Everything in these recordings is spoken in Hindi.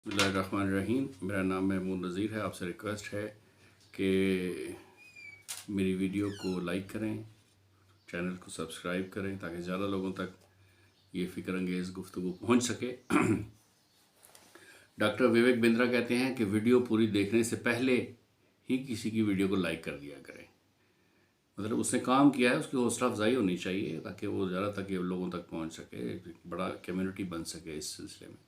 बिस्मिल्लाहिर्रहमानिर्रहीम। मेरा नाम महमूद नज़ीर है। आपसे रिक्वेस्ट है कि मेरी वीडियो को लाइक करें, चैनल को सब्सक्राइब करें ताकि ज़्यादा लोगों तक ये फ़िक्र अंगेज़ गुफ्तगू पहुँच सके। डॉक्टर विवेक बिंद्रा कहते हैं कि वीडियो पूरी देखने से पहले ही किसी की वीडियो को लाइक कर दिया करें। मतलब उसने काम किया है, उसकी हौसला अफजाई होनी चाहिए ताकि वो ज़्यादा तक ये लोगों तक पहुँच सके, एक बड़ा कम्युनिटी बन सके इस सिलसिले में।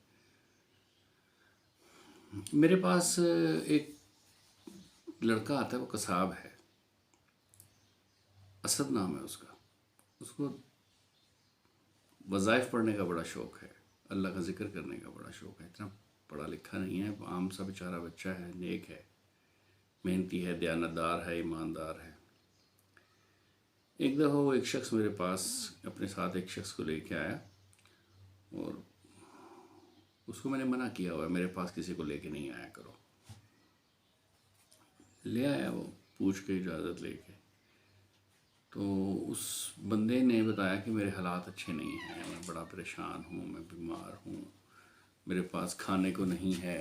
मेरे पास एक लड़का आता है, वो कसाब है, असद नाम है उसका। उसको वज़ाइफ पढ़ने का बड़ा शौक़ है, अल्लाह का ज़िक्र करने का बड़ा शौक़ है। इतना पढ़ा लिखा नहीं है, आम सा बेचारा बच्चा है, नेक है, मेहनती है, दयानतदार है, ईमानदार है। एक दफ़ा वो एक शख्स मेरे पास अपने साथ एक शख्स को लेके आया और उसको मैंने मना किया हुआ है, मेरे पास किसी को लेके नहीं आया करो। ले आया वो, पूछ के इजाज़त लेके। तो उस बंदे ने बताया कि मेरे हालात अच्छे नहीं हैं, मैं बड़ा परेशान हूँ, मैं बीमार हूँ, मेरे पास खाने को नहीं है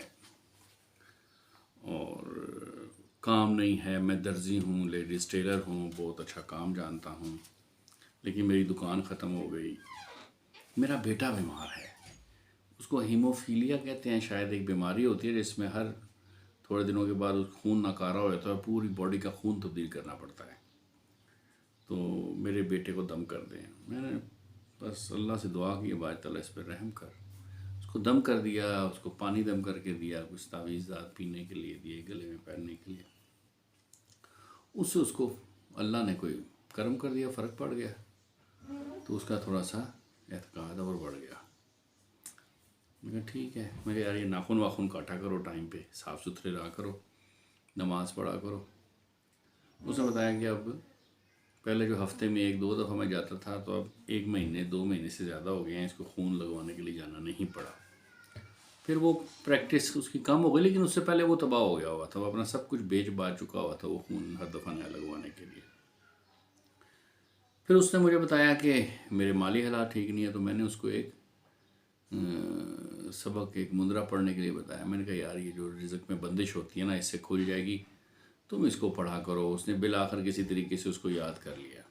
और काम नहीं है, मैं दर्जी हूँ, लेडीज़ टेलर हूँ, बहुत अच्छा काम जानता हूँ, लेकिन मेरी दुकान ख़त्म हो गई। मेरा बेटा बीमार है, उसको हीमोफीलिया कहते हैं, शायद एक बीमारी होती है जिसमें हर थोड़े दिनों के बाद खून नकारा हो जाता है, पूरी बॉडी का खून तब्दील करना पड़ता है। तो मेरे बेटे को दम कर दें। मैंने बस अल्लाह से दुआ की, बात ताला इस पर रहम कर। उसको दम कर दिया, उसको पानी दम करके दिया, कुछ तावीज़ात पीने के लिए दिए, गले में पहनने के लिए। उससे उसको अल्लाह ने कोई करम कर दिया, फ़र्क पड़ गया। तो उसका थोड़ा सा एतकाद और बढ़ गया। मैं ठीक है, मैं यार ये नाखून वाखून काटा करो, टाइम पे साफ़ सुथरे रहा करो, नमाज़ पढ़ा करो। उसने बताया कि अब पहले जो हफ्ते में एक दो दफ़ा मैं जाता था, तो अब 1 महीने 2 महीने से ज़्यादा हो गए हैं, इसको खून लगवाने के लिए जाना नहीं पड़ा। फिर वो प्रैक्टिस उसकी कम हो गई, लेकिन उससे पहले वो तबाह हो गया हुआ था, वो अपना सब कुछ बेच बाच चुका हुआ था वो खून हर दफ़ा नया लगवाने के लिए। फिर उसने मुझे बताया कि मेरे माली हालात ठीक नहीं है, तो मैंने उसको एक सबक, एक मुंदरा पढ़ने के लिए बताया। मैंने कहा यार ये जो रिज़्क में बंदिश होती है ना, इससे खुल जाएगी, तुम इसको पढ़ा करो। उसने बिल आखिर किसी तरीके से उसको याद कर लिया।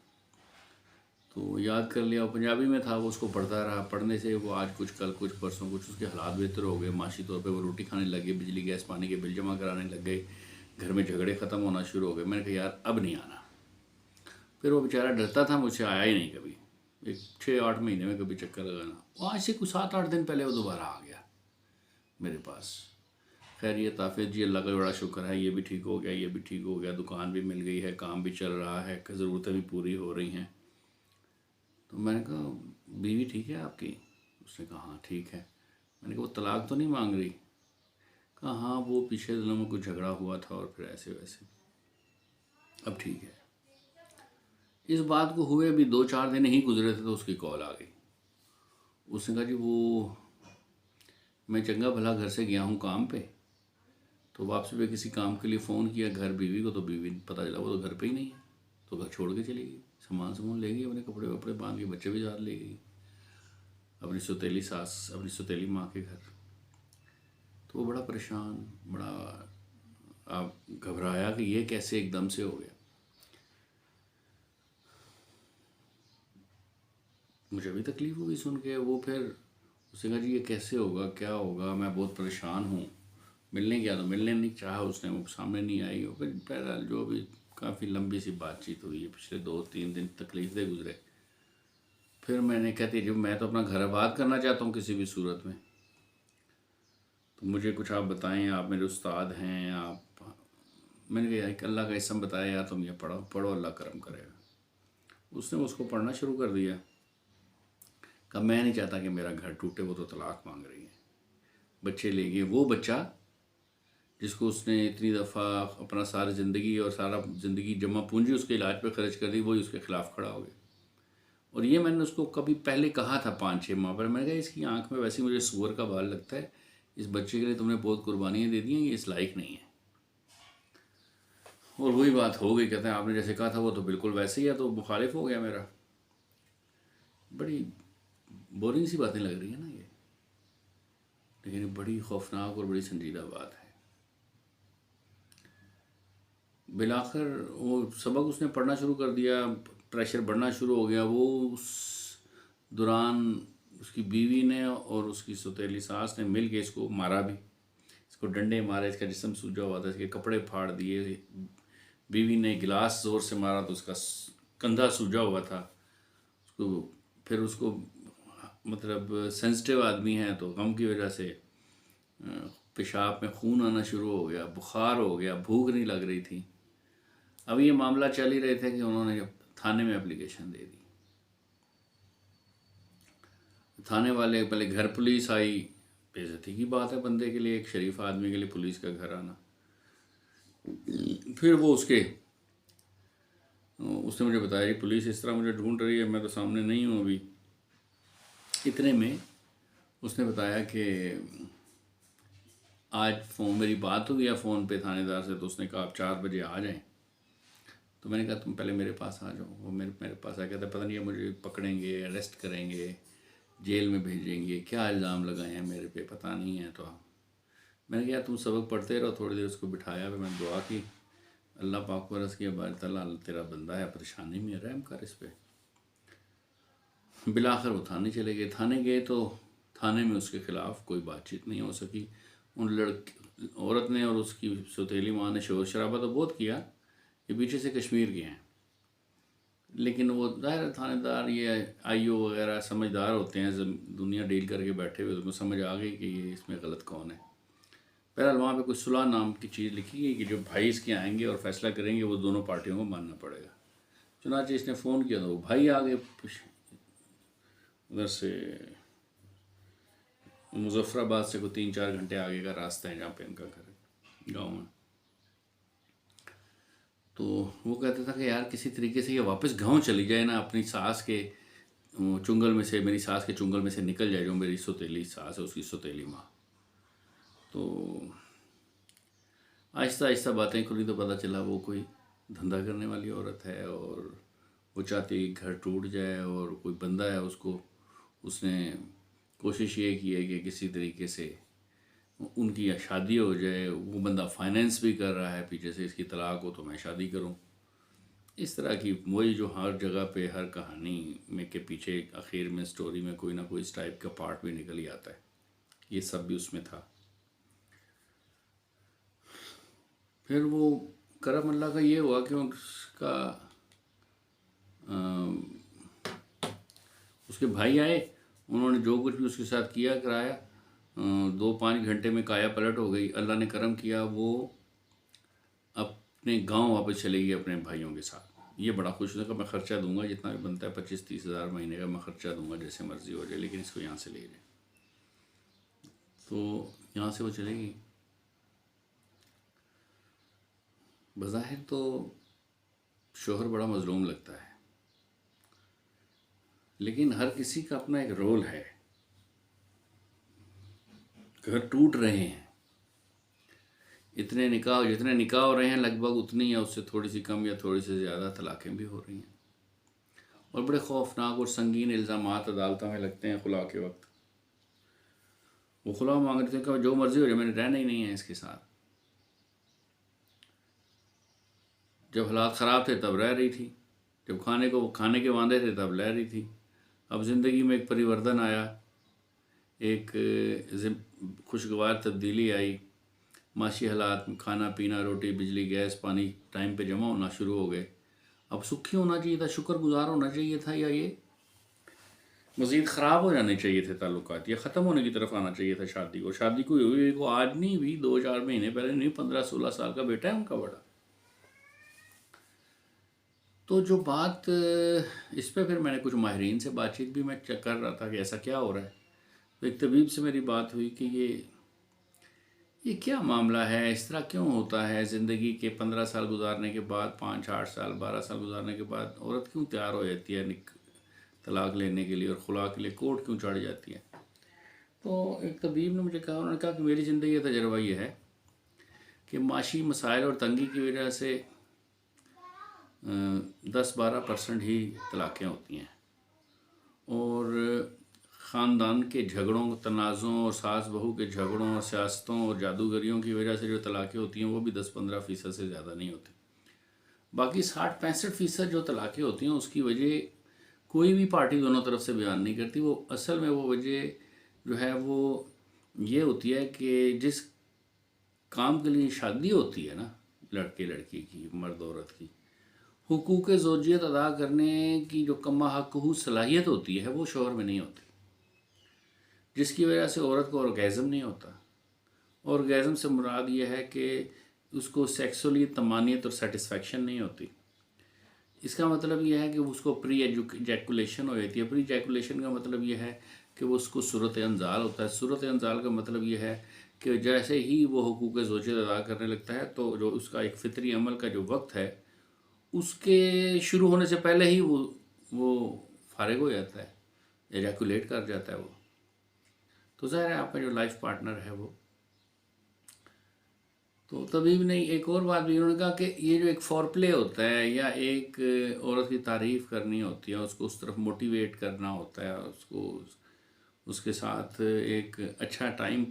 तो याद कर लिया, पंजाबी में था, वो उसको पढ़ता रहा। पढ़ने से वो आज कुछ, कल कुछ, परसों कुछ, उसके हालात बेहतर हो गए। माशी तौर पे वो रोटी खाने लग गए, बिजली गैस पानी के बिल जमा कराने लग गए, घर में झगड़े ख़त्म होना शुरू हो गए। मैंने कहा यार अब नहीं आना। फिर वो बेचारा डरता था मुझसे, आया ही नहीं कभी। एक 6-8 महीने में कभी चक्कर लगाना। आज से कुछ 7-8 दिन पहले वो दोबारा आ गया मेरे पास। खैरियत आफियत जी, अल्लाह का बड़ा शुक्र है, ये भी ठीक हो गया, ये भी ठीक हो गया, दुकान भी मिल गई है, काम भी चल रहा है, ज़रूरतें भी पूरी हो रही हैं। तो मैंने कहा बीवी ठीक है आपकी? उसने कहा हाँ ठीक है। मैंने कहा वो तलाक तो नहीं मांग रही? कहा हाँ, वो पिछले दिनों में कुछ झगड़ा हुआ था और फिर ऐसे वैसे, अब ठीक है। इस बात को हुए अभी 2-4 दिन ही गुजरे थे तो उसकी कॉल आ गई। उसने कहा जी वो, मैं चंगा भला घर से गया हूँ काम पे, तो वापसी पे किसी काम के लिए फ़ोन किया घर बीवी को, तो बीवी पता चला वो तो घर पे ही नहीं है। तो घर छोड़ के चली गई, सामान ले गई, अपने कपड़े वपड़े बांध के, बच्चे भी साथ ले गई, अपनी सौतेली सास, अपनी सौतेली माँ के घर। तो वो बड़ा परेशान, बड़ा आप घबराया कि ये कैसे एकदम से हो गया। मुझे भी तकलीफ़ हुई सुन के। वो फिर उसने कहा जी ये कैसे होगा, क्या होगा, मैं बहुत परेशान हूँ। मिलने गया तो मिलने नहीं चाहा उसने, वो सामने नहीं आई। वो फिर बहरहाल जो भी काफ़ी लंबी सी बातचीत हुई है, पिछले 2-3 दिन तकलीफ से गुजरे। फिर मैंने कहती जब मैं तो अपना घर आबाद करना चाहता हूँ किसी भी सूरत में, तो मुझे कुछ आप बताएं, आप मेरे उस्ताद हैं आप। मैंने कहा एक अल्लाह का इसम बताया यार, तुम ये पढ़ो पढ़ो, अल्लाह करम करेगा। उसने उसको पढ़ना शुरू कर दिया। कहा मैं नहीं चाहता कि मेरा घर टूटे, वो तो तलाक मांग रही है, बच्चे ले गए। वो बच्चा जिसको उसने इतनी दफ़ा अपना सारी ज़िंदगी और सारा ज़िंदगी जमा पूंजी उसके इलाज पे खर्च कर दी, वही उसके ख़िलाफ़ खड़ा हो गया। और ये मैंने उसको कभी पहले कहा था 5-6 माह पर। मैंने कहा इसकी आंख में वैसे मुझे सूअर का बाल लगता है, इस बच्चे के लिए तुमने बहुत कुर्बानियाँ दे दी हैं, ये इस लायक नहीं है। और वही बात हो गई, कहते हैं आपने जैसे कहा था वो तो बिल्कुल वैसे ही है, तो मुखालिफ हो गया मेरा। बड़ी बोरिंग सी बातें लग रही है ना ये, लेकिन ये बड़ी खौफनाक और बड़ी संजीदा बात है। बिलाखिर वो सबक उसने पढ़ना शुरू कर दिया, प्रेशर बढ़ना शुरू हो गया। वो उस दौरान उसकी बीवी ने और उसकी सौतेली सास ने मिल के इसको मारा भी, इसको डंडे मारे, इसका जिस्म सूजा हुआ था, इसके कपड़े फाड़ दिए। बीवी ने गिलास ज़ोर से मारा तो उसका कंधा सूजा हुआ था। उसको फिर उसको मतलब सेंसिटिव आदमी है तो गम की वजह से पेशाब में खून आना शुरू हो गया, बुखार हो गया, भूख नहीं लग रही थी। अब ये मामला चल ही रहे थे कि उन्होंने थाने में एप्लीकेशन दे दी। थाने वाले पहले घर पुलिस आई, बेइज्जती की बात है बंदे के लिए, एक शरीफ आदमी के लिए पुलिस का घर आना। फिर वो उसने मुझे बताया कि पुलिस इस तरह मुझे ढूंढ रही है, मैं तो सामने नहीं हूँ अभी। इतने में उसने बताया कि आज मेरी बात हुई है फ़ोन पे थानेदार से, तो उसने कहा आप 4 बजे आ जाएं। तो मैंने कहा तुम पहले मेरे पास आ जाओ। वो मेरे पास आ, कहता पता नहीं है मुझे पकड़ेंगे, अरेस्ट करेंगे, जेल में भेजेंगे, क्या इल्ज़ाम लगाए हैं मेरे पे पता नहीं है। तो मैंने कहा तुम सबक पढ़ते रहो। थोड़ी देर उसको बिठाया, फिर मैंने दुआ की, अल्लाह पाक वरस की बार तला तेरा बंदा है, परेशानी में रहम कर इस पर। बिलाखिर वो थाने चले गए। थाने गए तो थाने में उसके ख़िलाफ़ कोई बातचीत नहीं हो सकी। उन औरत ने और उसकी सौतेली माँ ने शोर शराबा तो बहुत किया, ये पीछे से कश्मीर के हैं, लेकिन वो ज़ाहिर थानेदार ये आईओ वगैरह समझदार होते हैं, दुनिया डील करके बैठे हुए, उनको समझ आ गई कि ये इसमें गलत कौन है। बहरहाल वहाँ पे कुछ सुलह नाम की चीज़ लिखी गई कि जो भाई इसके आएंगे और फैसला करेंगे वो दोनों पार्टियों को मानना पड़ेगा। चुनांचे इसने फ़ोन किया तो वो भाई आ गए उधर से, मुजफ्फराबाद से कोई 3-4 घंटे आगे का रास्ता है जहाँ पे इनका घर है, गाँव में। तो वो कहता था कि यार किसी तरीके से ये वापस गांव चली जाए ना, अपनी सास के चुंगल में से, मेरी सास के चुंगल में से निकल जाए, जो मेरी सौतेली सास है उसकी सौतेली माँ। तो आहिस्ता आहिस्ता बातें खुली तो पता चला वो कोई धंधा करने वाली औरत है और वो चाहती घर टूट जाए, और कोई बंदा है उसने कोशिश ये की है कि किसी तरीके से उनकी शादी हो जाए। वो बंदा फाइनेंस भी कर रहा है पीछे से, इसकी तलाक हो तो मैं शादी करूं। इस तरह की वही जो हर जगह पे हर कहानी में के पीछे आखिर में स्टोरी में कोई ना कोई इस टाइप का पार्ट भी निकल ही आता है। ये सब भी उसमें था। फिर वो करम अल्लाह का ये हुआ कि उसके भाई आए, उन्होंने जो कुछ भी उसके साथ किया कराया, 2-5 घंटे में काया पलट हो गई। अल्लाह ने करम किया, वो अपने गांव वापस चले गई अपने भाइयों के साथ। ये बड़ा खुश होगा, मैं ख़र्चा दूंगा जितना भी बनता है, 25-30 हज़ार महीने का मैं ख़र्चा दूंगा, जैसे मर्ज़ी हो जाए, लेकिन इसको यहाँ से ले जाए। तो यहाँ से वो चलेगी। बज़ाहिर तो शोहर बड़ा मज़लूम लगता है, लेकिन हर किसी का अपना एक रोल है। घर टूट रहे हैं, जितने निकाह हो रहे हैं लगभग उतनी या उससे थोड़ी सी कम या थोड़ी सी ज़्यादा तलाक़ें भी हो रही हैं, और बड़े खौफनाक और संगीन इल्ज़ामात अदालतों में लगते हैं खुला के वक्त। वो खुला मांग रहे थे कि जो मर्ज़ी हो जाए, मैंने रहना ही नहीं है इसके साथ। जब हालात ख़राब थे तब रह रही थी, जब खाने के वांदे थे तब रह रही थी। अब ज़िंदगी में एक परिवर्तन आया, एक खुशगवार तब्दीली आई, माशी हालात में खाना पीना, रोटी, बिजली, गैस, पानी टाइम पे जमा होना शुरू हो गए। अब सुखी होना चाहिए था, शुक्रगुजार होना चाहिए था, या ये मज़ीद ख़राब हो जाने चाहिए थे ताल्लुकात, या ख़त्म होने की तरफ आना चाहिए था शादी को। शादी को हुई को आज नहीं हुई, 2-4 महीने पहले नहीं, 15-16 साल का बेटा है उनका बड़ा। तो जो बात इस पर फिर मैंने कुछ माहिरीन से बातचीत भी मैं चेक कर रहा था कि ऐसा क्या हो रहा है। तो एक तबीब से मेरी बात हुई कि ये क्या मामला है, इस तरह क्यों होता है, ज़िंदगी के 15 साल गुजारने के बाद, 5-8 साल 12 साल गुजारने के बाद औरत क्यों तैयार हो जाती है तलाक लेने के लिए और खुला के लिए कोर्ट क्यों चढ़ जाती है। तो एक तबीब ने मुझे कहा, उन्होंने कहा कि मेरी ज़िंदगी का तजर्बा ये है कि माशी मसाइल और तंगी की वजह से 10-12% ही तलाक़ें होती हैं, और ख़ानदान के झगड़ों, तनाज़ों और सास बहू के झगड़ों और सियासतों और जादूगरियों की वजह से जो तलाक़ें होती हैं वो भी 10-15% से ज़्यादा नहीं होती। बाकी 60-65% जो तलाक़ें होती हैं उसकी वजह कोई भी पार्टी दोनों तरफ से बयान नहीं करती। वो असल में वो वजह जो है वो ये होती है कि जिस काम के लिए शादी होती है ना, लड़के लड़की की, मर्द औरत की, हुकूक ज़ौजियत अदा करने की जो कम्मा हक़ सलाहियत होती है वो शौहर में नहीं होती, जिसकी वजह से औरत को ऑर्गेज़म नहीं होता। ऑर्गेज़म से मुराद ये है कि उसको सेक्सुअली तमानियत और सेटिस्फेक्शन नहीं होती। इसका मतलब यह है कि उसको प्री एजैकुलेशन हो जाती है। प्री एजैकुलेशन का मतलब यह है कि वो उसको सूरत अंजाल होता है। सूरत अंजाल का मतलब यह है कि जैसे ही वो हुकूक ज़ौजियत अदा करने लगता है तो जो उसका एक फ़ितरी अमल का जो वक्त है उसके शुरू होने से पहले ही वो फारिग हो जाता है, एजैकुलेट कर जाता है वो। तो ज़ाहिर है आपका जो लाइफ पार्टनर है वो तो तभी भी नहीं। एक और बात भी उन्होंने कहा कि ये जो एक फॉर प्ले होता है या एक औरत की तारीफ़ करनी होती है, उसको उस तरफ मोटिवेट करना होता है, उसको उसके साथ एक अच्छा टाइम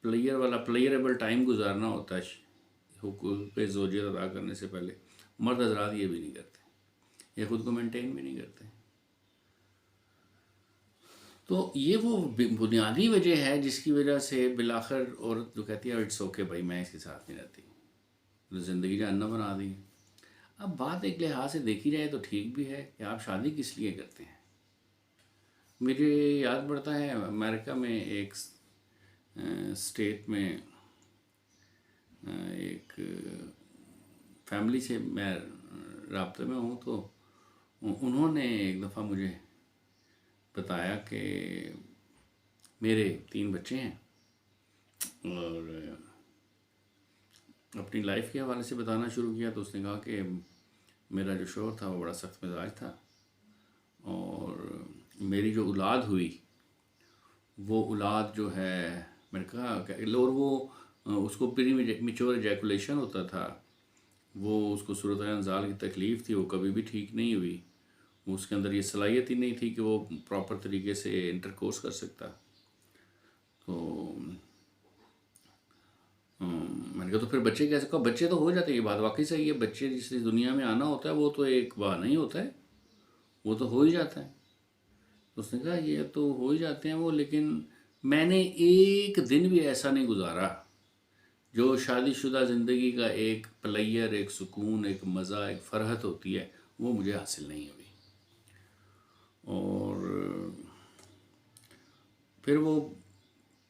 प्लेयरेबल टाइम गुजारना होता है हुकूक पे ज़ौजियत अदा करने से पहले, मर्द हज़रात ये भी नहीं करते, ये ख़ुद को मेंटेन भी नहीं करते। तो ये वो बुनियादी वजह है जिसकी वजह से बिलाखिर औरत जो कहती है इट्स ओके भाई मैं इसके साथ नहीं रहती, तो ज़िंदगी जहन्नम बना दी। अब बात एक लिहाज से देखी जाए तो ठीक भी है कि आप शादी किस लिए करते हैं। मुझे याद पड़ता है अमेरिका में एक स्टेट में एक फैमिली से मैं राब्ते में हूँ, तो उन्होंने एक दफ़ा मुझे बताया कि मेरे 3 बच्चे हैं और अपनी लाइफ के हवाले से बताना शुरू किया। तो उसने कहा कि मेरा जो शौहर था वो बड़ा सख्त मिजाज था और मेरी जो औलाद हुई वो औलाद जो है, मैंने कहा और वो उसको प्री मेच्योर एजैकुलेशन होता था, वो उसको सूरत अंजाल की तकलीफ़ थी, वो कभी भी ठीक नहीं हुई, उसके अंदर ये सलाहियत ही नहीं थी कि वो प्रॉपर तरीके से इंटरकोर्स कर सकता। तो मैंने कहा तो फिर बच्चे कैसे, कहा बच्चे तो हो जाते हैं, ये बात वाकई सही है, बच्चे जिस दुनिया में आना होता है वो तो एक बहाना ही होता है, वो तो हो ही जाता है। तो उसने कहा ये तो हो ही जाते हैं वो, लेकिन मैंने एक दिन भी ऐसा नहीं गुजारा जो शादीशुदा ज़िंदगी का एक प्लेयर, एक सुकून, एक मज़ा, एक फ़रहत होती है, वो मुझे हासिल नहीं हुई। और फिर वो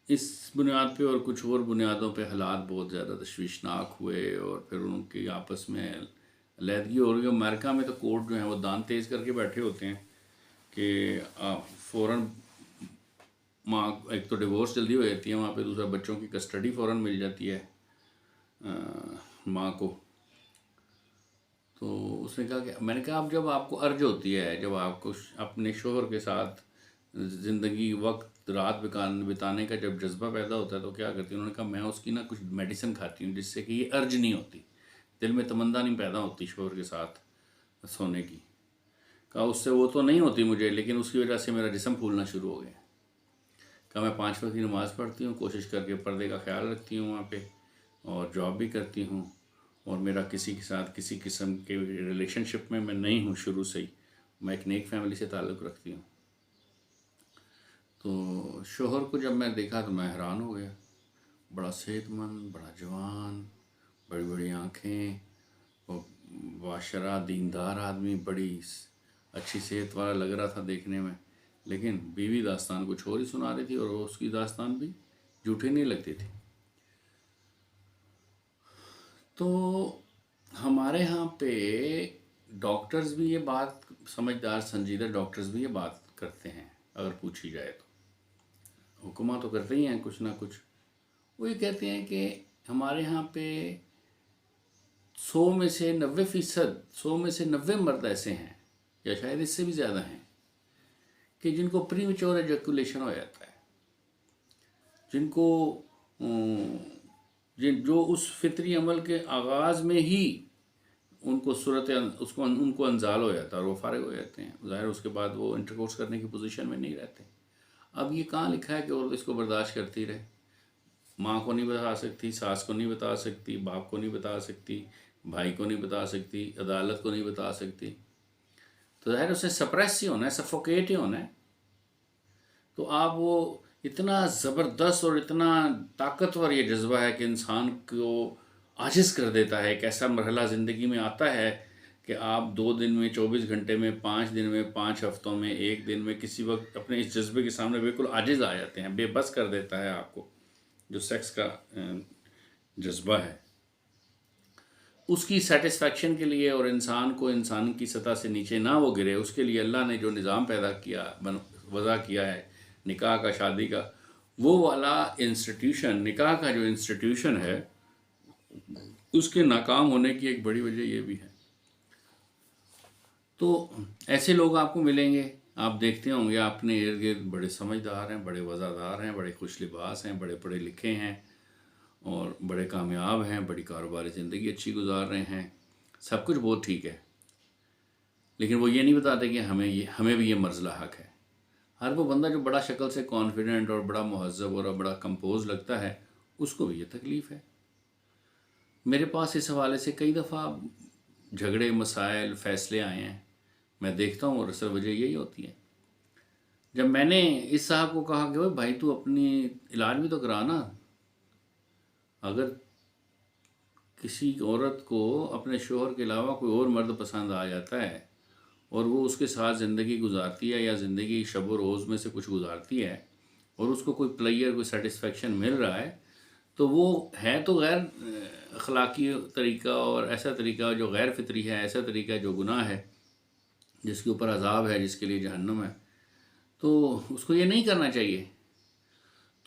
इस बुनियाद पे और कुछ और बुनियादों पे हालात बहुत ज़्यादा तशवीशनाक हुए और फिर उनकी आपस में अलहदगी हो रही। अमेरिका में तो कोर्ट जो है वो दांत तेज़ करके बैठे होते हैं कि फ़ौरन माँ, एक तो डिवोर्स जल्दी हो जाती है वहाँ पे, दूसरा बच्चों की कस्टडी फ़ौरन मिल जाती है माँ को। तो उसने कहा कि मैंने कहा अब जब आपको अर्ज होती है, जब आपको अपने शौहर के साथ ज़िंदगी वक्त रात बिताने का जब जज्बा पैदा होता है तो क्या करती है। उन्होंने कहा मैं उसकी ना कुछ मेडिसिन खाती हूँ जिससे कि ये अर्ज नहीं होती, दिल में तमन्ना नहीं पैदा होती शौहर के साथ सोने की। कहा उससे वो तो नहीं होती मुझे, लेकिन उसकी वजह से मेरा जिस्म फूलना शुरू हो गया। कहा मैं 5 वक्त की नमाज़ पढ़ती हूँ, कोशिश करके पर्दे का ख्याल रखती हूँ वहाँ पे, और जॉब भी करती हूँ, और मेरा किसी के साथ किसी किस्म के रिलेशनशिप में मैं नहीं हूँ शुरू से ही, मैं एक नेक फैमिली से ताल्लुक़ रखती हूँ। तो शौहर को जब मैं देखा तो मैं हैरान हो गया, बड़ा सेहतमंद, बड़ा जवान, बड़ी बड़ी आँखें और बाशरा दीनदार आदमी, बड़ी अच्छी सेहत वाला लग रहा था देखने में। लेकिन बीवी दास्तान कुछ और ही सुना रही थी और उसकी दास्तान भी झूठी नहीं लगती थी। तो हमारे यहाँ पे डॉक्टर्स भी ये बात, समझदार संजीदा डॉक्टर्स भी ये बात करते हैं अगर पूछी जाए तो, हुकूमत तो करते ही हैं कुछ ना कुछ। वो ये कहते हैं कि हमारे यहाँ पे 100 में से 90%, 100 में से 90 मर्द ऐसे हैं या शायद इससे भी ज़्यादा हैं कि जिनको प्री मैच्योर एजैकुलेशन हो जाता है, जिनको जो उस फितरी अमल के आगाज़ में ही उनको उनको अंजाल हो जाता है और वो फारिग हो जाते हैं। ज़ाहिर उसके बाद वो इंटरकोर्स करने की पोजीशन में नहीं रहते। अब ये कहाँ लिखा है कि औरत इसको बर्दाश्त करती रहे? माँ को नहीं बता सकती, सास को नहीं बता सकती, बाप को नहीं बता सकती, भाई को नहीं बता सकती, अदालत को नहीं बता सकती। तो ज़ाहिर उसे सप्रेस ही होना है, सफोकेट ही होना है। तो आप वो इतना ज़बरदस्त और इतना ताकतवर ये जज्बा है कि इंसान को आजिज़ कर देता है। एक ऐसा मरहला ज़िंदगी में आता है कि आप 2 दिन में, 24 घंटे में, 5 दिन में, 5 हफ्तों में, 1 दिन में किसी वक्त अपने इस जज्बे के सामने बिल्कुल आजिज़ आ जाते हैं। बेबस कर देता है आपको जो सेक्स का जज्बा है। उसकी सेटिस्फेक्शन के लिए और इंसान को इंसान की सतह से नीचे ना वो गिरे, उसके लिए अल्लाह ने जो निज़ाम पैदा किया, वज़ा किया है निकाह का, शादी का, वो वाला इंस्टीट्यूशन, निकाह का जो इंस्टीट्यूशन है, उसके नाकाम होने की एक बड़ी वजह ये भी है। तो ऐसे लोग आपको मिलेंगे, आप देखते होंगे, आपने इर्द गिर्द बड़े समझदार हैं, बड़े वज़ादार हैं, बड़े खुश लिबास हैं, बड़े पढ़े लिखे हैं और बड़े कामयाब हैं, बड़ी कारोबारी ज़िंदगी अच्छी गुजार रहे हैं, सब कुछ बहुत ठीक है। लेकिन वो ये नहीं बताते कि हमें भी ये मर्ज़ लाहक है। हर वो बंदा जो बड़ा शक्ल से कॉन्फिडेंट और बड़ा मुहज़्ज़ब और बड़ा कंपोज लगता है, उसको भी ये तकलीफ़ है। मेरे पास इस हवाले से कई दफ़ा झगड़े, मसाइल, फ़ैसले आए हैं। मैं देखता हूँ और असल वजह यही होती है। जब मैंने इस साहब को कहा कि भाई तू अपनी इलाज भी तो करा ना, अगर किसी औरत को अपने शोहर के अलावा कोई और मर्द पसंद आ जाता है और वो उसके साथ ज़िंदगी गुजारती है या ज़िंदगी शब व रोज़ में से कुछ गुजारती है और उसको कोई प्लेयर, कोई सेटिस्फेक्शन मिल रहा है, तो वो है तो गैर अखलाकी तरीका और ऐसा तरीका जो गैर फितरी है, ऐसा तरीका जो गुनाह है, जिसके ऊपर अजाब है, जिसके लिए जहन्नुम है। तो उसको ये नहीं करना चाहिए।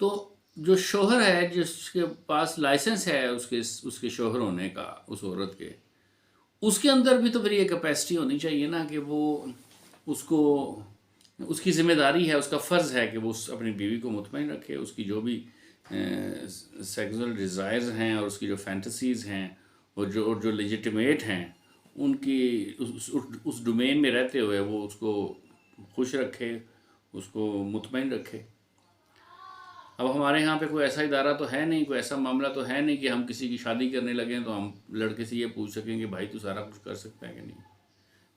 तो जो शोहर है, जिसके पास लाइसेंस है उसके शोहर होने का, उस औरत के, उसके अंदर भी तो फिर ये कैपेसिटी होनी चाहिए ना कि वो उसको, उसकी ज़िम्मेदारी है, उसका फ़र्ज़ है कि वो अपनी बीवी को मुतमईन रखे। उसकी जो भी सेक्सुअल डिज़ायर्स हैं और उसकी जो फैंटसीज़ हैं और जो लेजिटिमेट हैं, उनकी उस डोमेन में रहते हुए वो उसको खुश रखे, उसको मुतमईन रखे। अब हमारे यहाँ पे कोई ऐसा इदारा तो है नहीं, कोई ऐसा मामला तो है नहीं कि हम किसी की शादी करने लगें तो हम लड़के से ये पूछ सकें कि भाई तू सारा कुछ कर सकता है कि नहीं,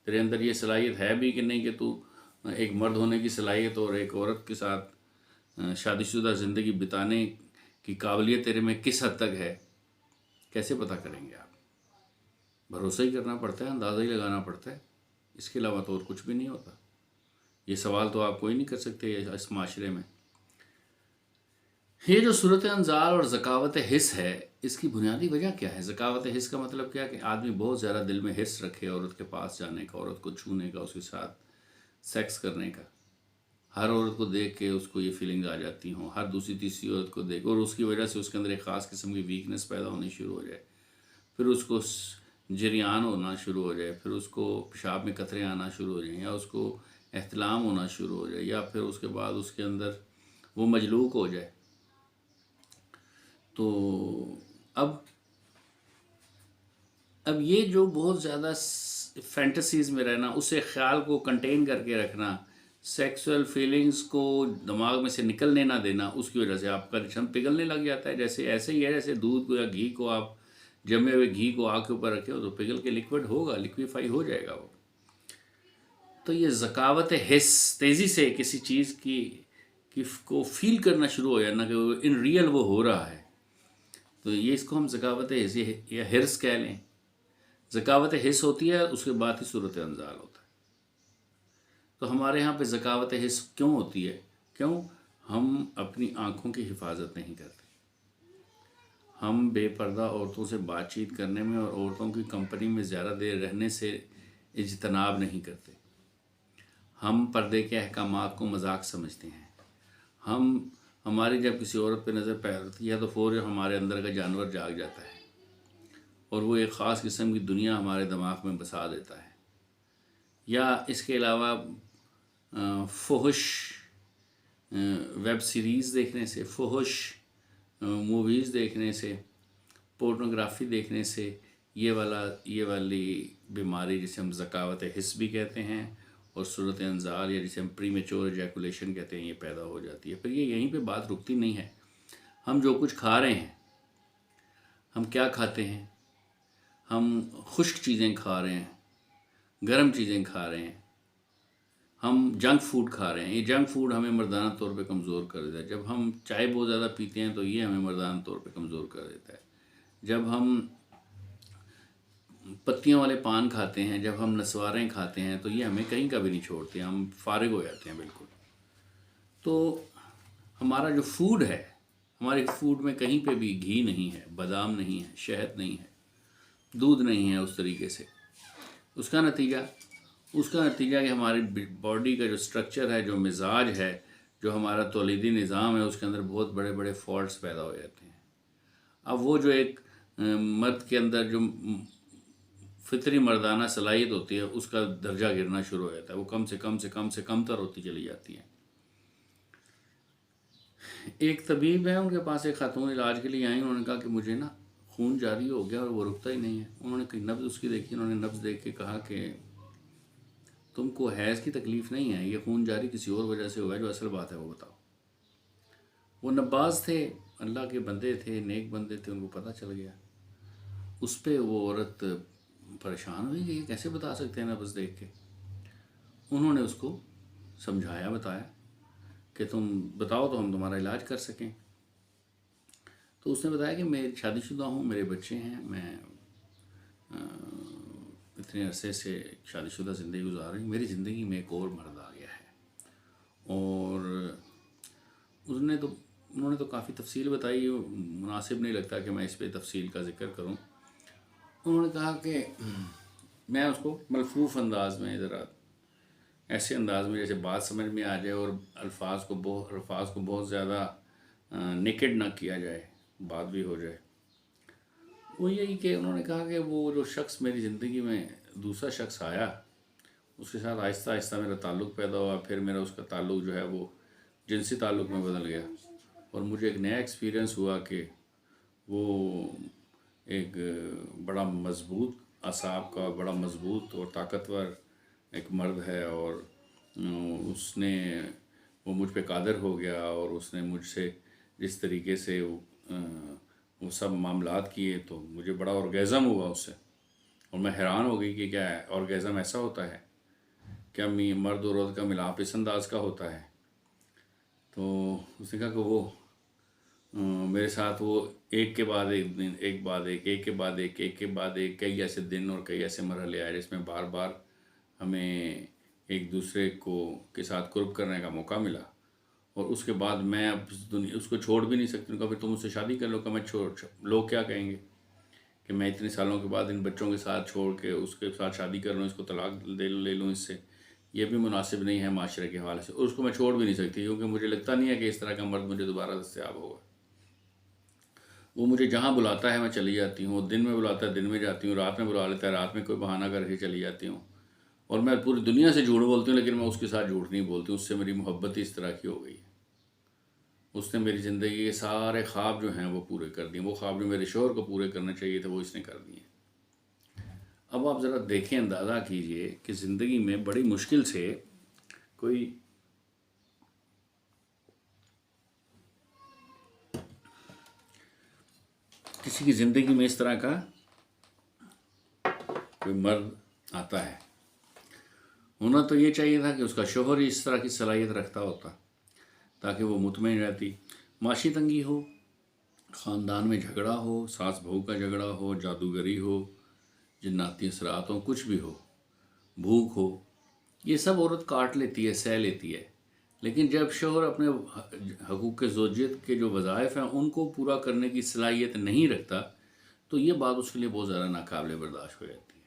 तेरे अंदर ये सलाहियत है भी कि नहीं कि तू एक मर्द होने की सलाहियत और एक औरत के साथ शादीशुदा ज़िंदगी बिताने की काबिलियत तेरे में किस हद तक है। कैसे पता करेंगे आप? भरोसा ही करना पड़ता है, अंदाज़ा ही लगाना पड़ता है, इसके अलावा तो और कुछ भी नहीं होता। ये सवाल तो आप कोई नहीं कर सकते इस माशरे में। ये जो सूरत अंजाल और ज़कावत हिस्स है, इसकी बुनियादी वजह क्या है? ज़कावत हिस्स का मतलब क्या है कि आदमी बहुत ज़्यादा दिल में हिस्स रखे औरत के पास जाने का, औरत को छूने का, उसके साथ सेक्स करने का। हर औरत को देख के उसको ये फीलिंग्स आ जाती हों, हर दूसरी तीसरी औरत को देख, और उसकी वजह से उसके अंदर एक ख़ास किस्म की वीकनेस पैदा होनी शुरू हो जाए, फिर उसको जरियान होना शुरू हो जाए, फिर उसको पेशाब में कतरे आना शुरू हो जाएँ, या उसको एहतलाम होना शुरू हो जाए, या फिर उसके बाद उसके अंदर वो मजलूक हो जाए। तो अब ये जो बहुत ज़्यादा फैंटसीज़ में रहना, उसे ख्याल को कंटेन करके रखना, सेक्सुअल फीलिंग्स को दिमाग में से निकलने ना देना, उसकी वजह से आपका जिस्म पिघलने लग जाता है। जैसे ऐसे ही है जैसे दूध को या घी को, आप जमे हुए घी को आग के ऊपर रखे हो तो पिघल के लिक्विड होगा, लिक्विफाई हो जाएगा वो। तो ये ज़कावत हिस्स, तेज़ी से किसी चीज़ की को फील करना शुरू हो जाना कि इन रियल वो हो रहा है, तो ये इसको हम ज़कावत हिस्स या हिर्स कह लें। ज़कावत हिस्स होती है, उसके बाद ही सूरत अंजाल होता है। तो हमारे यहाँ पे ज़कावत हिस्स क्यों होती है? क्यों? हम अपनी आँखों की हिफाजत नहीं करते। हम बेपर्दा औरतों से बातचीत करने में और औरतों की कंपनी में ज़्यादा देर रहने से इज्तनाब नहीं करते। हम पर्दे के अहकामात को मजाक समझते हैं। हमारी जब किसी औरत पे नज़र पड़ती है तो फ़ौरन हमारे अंदर का जानवर जाग जाता है और वो एक ख़ास किस्म की दुनिया हमारे दिमाग में बसा देता है। या इसके अलावा फ़ोहश वेब सीरीज़ देखने से, फ़ोहश मूवीज़ देखने से, पोर्नोग्राफी देखने से ये वाली बीमारी जिसे हम ज़कावत हिस्स भी कहते हैं और सूरत इंज़ाल या जिसे हम प्रीमेच्योर एजैकुलेशन कहते हैं ये पैदा हो जाती है। फिर ये यहीं पे बात रुकती नहीं है। हम जो कुछ खा रहे हैं, हम क्या खाते हैं, हम खुश्क चीज़ें खा रहे हैं, गर्म चीज़ें खा रहे हैं, हम जंक फूड खा रहे हैं। ये जंक फूड हमें मर्दाना तौर पे कमज़ोर कर देता है। जब हम चाय बहुत ज़्यादा पीते हैं तो ये हमें मर्दाना तौर पे कमज़ोर कर देता है। जब हम पत्तियों वाले पान खाते हैं, जब हम नसवारें खाते हैं तो ये हमें कहीं का भी नहीं छोड़ते, हम फारिग हो जाते हैं बिल्कुल। तो हमारा जो फूड है, हमारे फूड में कहीं पे भी घी नहीं है, बादाम नहीं है, शहद नहीं है, दूध नहीं है उस तरीके से। उसका नतीजा कि हमारी बॉडी का जो स्ट्रक्चर है, जो मिजाज है, जो हमारा तौलीदी निज़ाम है, उसके अंदर बहुत बड़े बड़े फॉल्ट्स पैदा हो जाते हैं। अब वो जो एक मर्द के अंदर जो फितरी मर्दाना सलाहियत होती है, उसका दर्जा गिरना शुरू हो जाता है। वो कम से कमतर होती चली जाती है। एक तबीब है, उनके पास एक खातून इलाज के लिए आई। उन्होंने कहा कि मुझे ना खून जारी हो गया और वो रुकता ही नहीं है। उन्होंने कहीं नब्ज़ उसकी देखी, उन्होंने नब्ज़ देख के कहा कि तुमको हैज़ की तकलीफ़ नहीं है, ये खून जारी किसी और वजह से हुआ है, जो असल बात है वो बताओ। वो नब्बाज थे, अल्लाह के बंदे थे, नेक बंदे थे, उनको पता चल गया। उस पर वो औरत परेशान हुई कि ये कैसे बता सकते हैं नब्ज़ देख के। उन्होंने उसको समझाया, बताया कि तुम बताओ तो हम तुम्हारा इलाज कर सकें। तो उसने बताया कि मैं शादीशुदा हूँ, मेरे बच्चे हैं, मैं इतने अरसे से शादीशुदा ज़िंदगी गुजार रही हूँ। मेरी ज़िंदगी में एक और मर्द आ गया है। और उन्होंने तो काफ़ी तफसील बताई, मुनासिब नहीं लगता कि मैं इस पर तफसील का ज़िक्र करूँ। उन्होंने कहा कि मैं उसको मलफूफ अंदाज में, ज़रा ऐसे अंदाज में जैसे बात समझ में आ जाए और अल्फाज को बहुत ज़्यादा नेकेड ना किया जाए, बात भी हो जाए। वो यही कि उन्होंने कहा कि वो जो शख्स मेरी ज़िंदगी में दूसरा शख्स आया, उसके साथ आहिस्ता आहिस्ता मेरा ताल्लुक़ पैदा हुआ। फिर मेरा उसका ताल्लुक़ जो है वो जिनसी ताल्लुक़ में बदल गया और मुझे एक नया एक्सपीरियंस हुआ कि वो एक बड़ा मज़बूत असाब का, बड़ा मज़बूत और ताकतवर एक मर्द है। और वो मुझ पे कादर हो गया और उसने मुझसे जिस तरीके से वो सब मामलात किए, तो मुझे बड़ा ऑर्गेज़म हुआ उससे। और मैं हैरान हो गई कि क्या ऑर्गेज़म ऐसा होता है, क्या मर्द और औरत का मिलाप इस अंदाज का होता है। तो उसने कहा कि वो मेरे साथ वो एक के बाद एक दिन, एक बाद एक कई ऐसे दिन और कई ऐसे मरहले आए जिसमें बार बार हमें एक दूसरे के साथ कुर्ब करने का मौका मिला। और उसके बाद मैं अब उसको छोड़ भी नहीं सकती। उनका फिर तुम मुझसे शादी कर लो। का मैं लोग क्या कहेंगे कि मैं इतने सालों के बाद इन बच्चों के साथ छोड़ के उसके साथ शादी कर लूँ, इसको तलाक ले लूँ इससे, ये भी मुनासिब नहीं है माशरे के हवाले से। और उसको मैं छोड़ भी नहीं सकती क्योंकि मुझे लगता नहीं है कि इस तरह का मर्द मुझे दोबारा दस्तयाब होगा। वो मुझे जहाँ बुलाता है मैं चली जाती हूँ। दिन में बुलाता है दिन में जाती हूँ, रात में बुला लेता है रात में कोई बहाना करके चली जाती हूँ। और मैं पूरी दुनिया से झूठ बोलती हूँ लेकिन मैं उसके साथ झूठ नहीं बोलती। उससे मेरी मोहब्बत ही इस तरह की हो गई है। उसने मेरी ज़िंदगी के सारे ख्वाब जो हैं वो पूरे कर दिए। वो ख्वाब जो मेरे शोहर को पूरे करने चाहिए थे वो इसने कर दिए। अब आप ज़रा देखें, अंदाज़ा कीजिए कि ज़िंदगी में बड़ी मुश्किल से कोई किसी की ज़िंदगी में इस तरह का कोई मर्द आता है। होना तो ये चाहिए था कि उसका शोहर ही इस तरह की सलाहियत रखता होता ताकि वो मुतमईन रहती। माशी तंगी हो, ख़ानदान में झगड़ा हो, सास बहू का झगड़ा हो, जादूगरी हो, जिन्नाती असरात हो, कुछ भी हो, भूख हो, ये सब औरत काट लेती है, सह लेती है। लेकिन जब शोहर अपने हकूक़ ज़ौजियत के जो वज़ाइफ हैं उनको पूरा करने की सलाहियत नहीं रखता तो ये बात उसके लिए बहुत ज़्यादा नाकाबिले बर्दाश्त हो जाती है।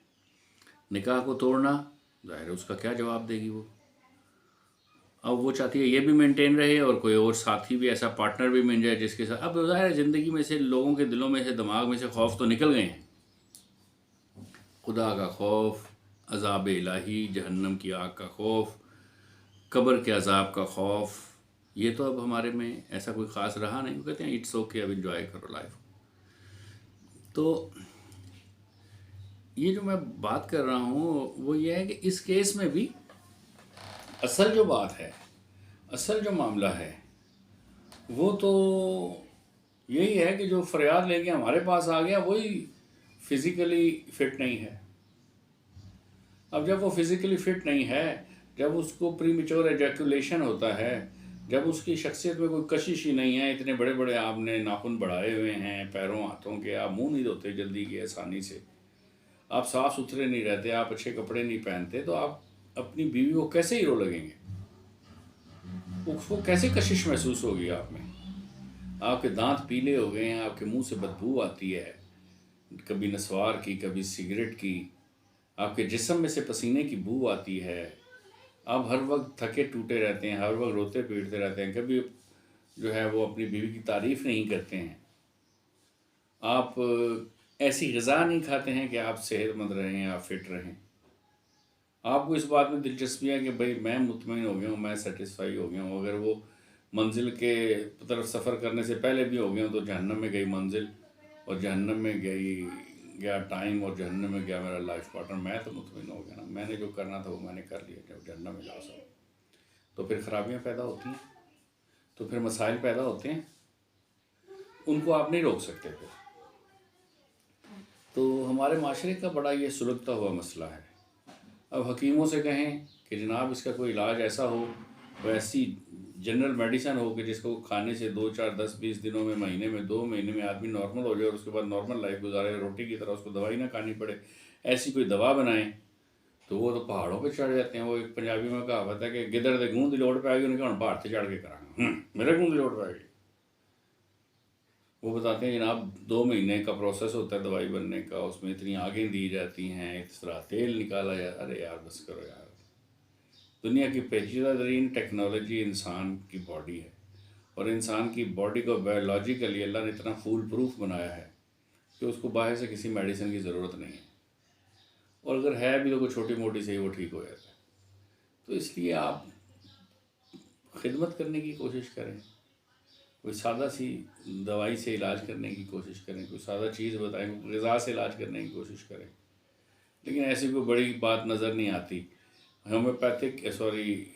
निकाह को तोड़ना, ज़ाहिर है उसका क्या जवाब देगी वो। अब वो चाहती है ये भी मेंटेन रहे और कोई और साथी भी, ऐसा पार्टनर भी मिल जाए जिसके साथ। अब ज़ाहिर है ज़िंदगी में से, लोगों के दिलों में से, दिमाग में से खौफ तो निकल गए हैं। खुदा का खौफ, अज़ाब इलाही, जहन्नम की आग का खौफ, कब्र के अज़ाब का खौफ, ये तो अब हमारे में ऐसा कोई ख़ास रहा नहीं। वो कहते हैं इट्स ओके, अब इंजॉय करो लाइफ। तो ये जो मैं बात कर रहा हूँ वो ये है कि इस केस में भी असल जो बात है, असल जो मामला है, वो तो यही है कि जो फरियाद लेके हमारे पास आ गया वही फिज़िकली फिट नहीं है। अब जब वो फिज़िकली फिट नहीं है, जब उसको प्रीमेच्योर एजैकुलेशन होता है, जब उसकी शख्सियत में कोई कशिश ही नहीं है, इतने बड़े बड़े आपने नाखून बढ़ाए हुए हैं पैरों हाथों के, आप मुंह नहीं धोते जल्दी की आसानी से, आप साफ़ सुथरे नहीं रहते, आप अच्छे कपड़े नहीं पहनते, तो आप अपनी बीवी को कैसे हीरो लगेंगे? उसको कैसे कशिश महसूस होगी आप में? आपके दांत पीले हो गए हैं, आपके मुंह से बदबू आती है, कभी नस्वार की, कभी सिगरेट की, आपके जिस्म में से पसीने की बू आती है, आप हर वक्त थके टूटे रहते हैं, हर वक्त रोते पीटते रहते हैं, कभी जो है वो अपनी बीवी की तारीफ़ नहीं करते हैं, आप ऐसी ग़िज़ा नहीं खाते हैं कि आप सेहतमंद रहें, आप फिट रहें। आपको इस बात में दिलचस्पी है कि भाई मैं मुतमईन हो गया हूँ, मैं सेटिस्फाई हो गया हूँ, अगर वो मंजिल के तरफ सफ़र करने से पहले भी हो गया हूँ तो जहन्नम में गई मंजिल और जहन्नम में गया टाइम और जहन्नम में गया मेरा लाइफ पार्टनर, मैं तो मुतमईन हो गया ना, मैंने जो करना था वो मैंने कर लिया। जब जहन्नम में जा सकूँ तो फिर ख़राबियाँ पैदा होती हैं, तो फिर मसाइल पैदा होते हैं, उनको आप नहीं रोक सकते फिर। तो हमारे माशरे का बड़ा ये सुलगता हुआ मसला है। अब हकीमों से कहें कि जनाब इसका कोई इलाज ऐसा हो, वैसी जनरल मेडिसन हो कि जिसको खाने से 2 4 10 20 दिनों में, महीने में, 2 महीने में आदमी नॉर्मल हो जाए और उसके बाद नॉर्मल लाइफ गुजारे, रोटी की तरह उसको दवाई ना खानी पड़े, ऐसी कोई दवा बनाएं, तो वो तो पहाड़ों पे चढ़ जाते हैं। वो एक पंजाबी में कहावत है कि गिदड़ दे गूंद लोड़ पे आएगी, उन्हें कहा पहाड़ से चढ़ के करांगा, मेरे गूंद लोड़ पे आएगी। वो बताते हैं जनाब 2 महीने का प्रोसेस होता है दवाई बनने का, उसमें इतनी आगें दी जाती हैं, इस तरह तेल निकाला जाता। अरे यार बस करो यार। दुनिया की पेचीदा तरीन टेक्नोलॉजी इंसान की बॉडी है और इंसान की बॉडी को बायोलॉजिकली अल्लाह ने इतना फूल प्रूफ बनाया है कि उसको बाहर से किसी मेडिसिन की ज़रूरत नहीं है, और अगर है भी तो कोई छोटी मोटी से ही वो ठीक हो जाता है। तो इसलिए आप खिदमत करने की कोशिश करें, कोई सादा सी दवाई से इलाज करने की कोशिश करें, कोई सादा चीज़ बताएं, कोई ग़िज़ा से इलाज करने की कोशिश करें, लेकिन ऐसी कोई बड़ी बात नज़र नहीं आती। होम्योपैथिक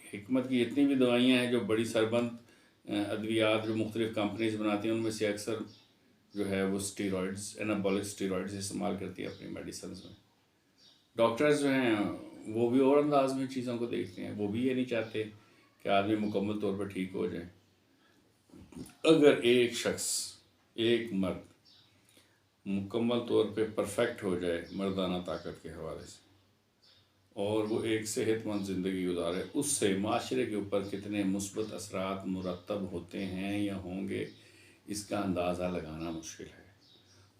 हिकमत की जितनी भी दवाइयाँ हैं जो बड़ी सरबंद अद्वियात जो मुख्तलिफ़ कंपनीज बनाती हैं, उनमें से अक्सर जो है वो स्टीरॉइड्स, एनाबॉलिक स्टीरॉइड्स इस्तेमाल करती है अपनी मेडिसिन में। डॉक्टर्स जो हैं वो भी और अंदाज में चीज़ों को देखते हैं, वो भी ये नहीं चाहते कि आदमी मुकम्मल तौर पर ठीक हो जाए। अगर एक शख्स, एक मर्द मुकम्मल तौर पे परफेक्ट हो जाए मर्दाना ताकत के हवाले से और वो एक सेहतमंद ज़िंदगी गुजारे, उससे माशरे के ऊपर कितने मुस्बत असरात मुरतब होते हैं या होंगे, इसका अंदाज़ा लगाना मुश्किल है।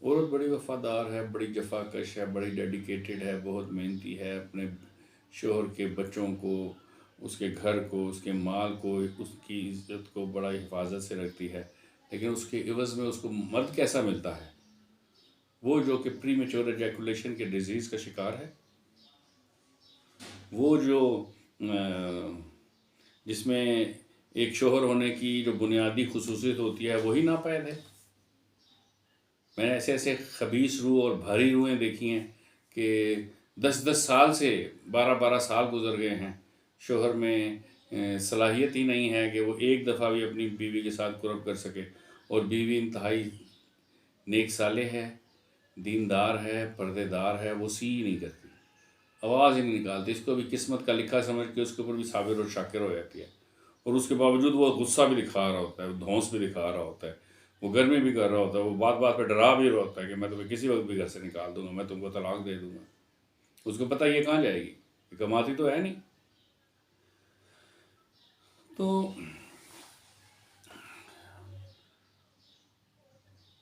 औरत बड़ी वफ़ादार है, बड़ी जफाकश है, बड़ी डेडिकेटेड है, बहुत मेहनती है, अपने शोहर के बच्चों को, उसके घर को, उसके माल को, उसकी इज़्ज़त को बड़ा हिफाजत से रखती है, लेकिन उसके इवज़ में उसको मर्द कैसा मिलता है? वो जो कि प्रीमेच्योर एजैकुलेशन के डिजीज़ का शिकार है, वो जो जिसमें एक शोहर होने की जो बुनियादी खुसूसियत होती है वही नापैद है। मैंने ऐसे ऐसे खबीस रूह और भारी रूहें देखी हैं कि 10-10 साल से 12-12 साल गुजर गए हैं, शोहर में सलाहियत ही नहीं है कि वो एक दफ़ा भी अपनी बीवी के साथ कुर्ब कर सके, और बीवी इंतहाई नेक साले है, दीनदार है, पर्देदार है, वो सी ही नहीं करती, आवाज़ ही नहीं निकालती, इसको भी किस्मत का लिखा समझ के उसके ऊपर भी साबिर और शाकिर हो जाती है, और उसके बावजूद वो गुस्सा भी दिखा रहा होता है, धौंस भी दिखा रहा होता है, वो गर्मी भी कर रहा होता है, वो बात बात पे डरा भी रहा होता है कि मैं तुम्हें किसी वक्त भी घर से निकाल दूंगा, मैं तुमको तलाक दे दूंगा। उसको पता ये कहाँ जाएगी, ये कमाती तो है नहीं। तो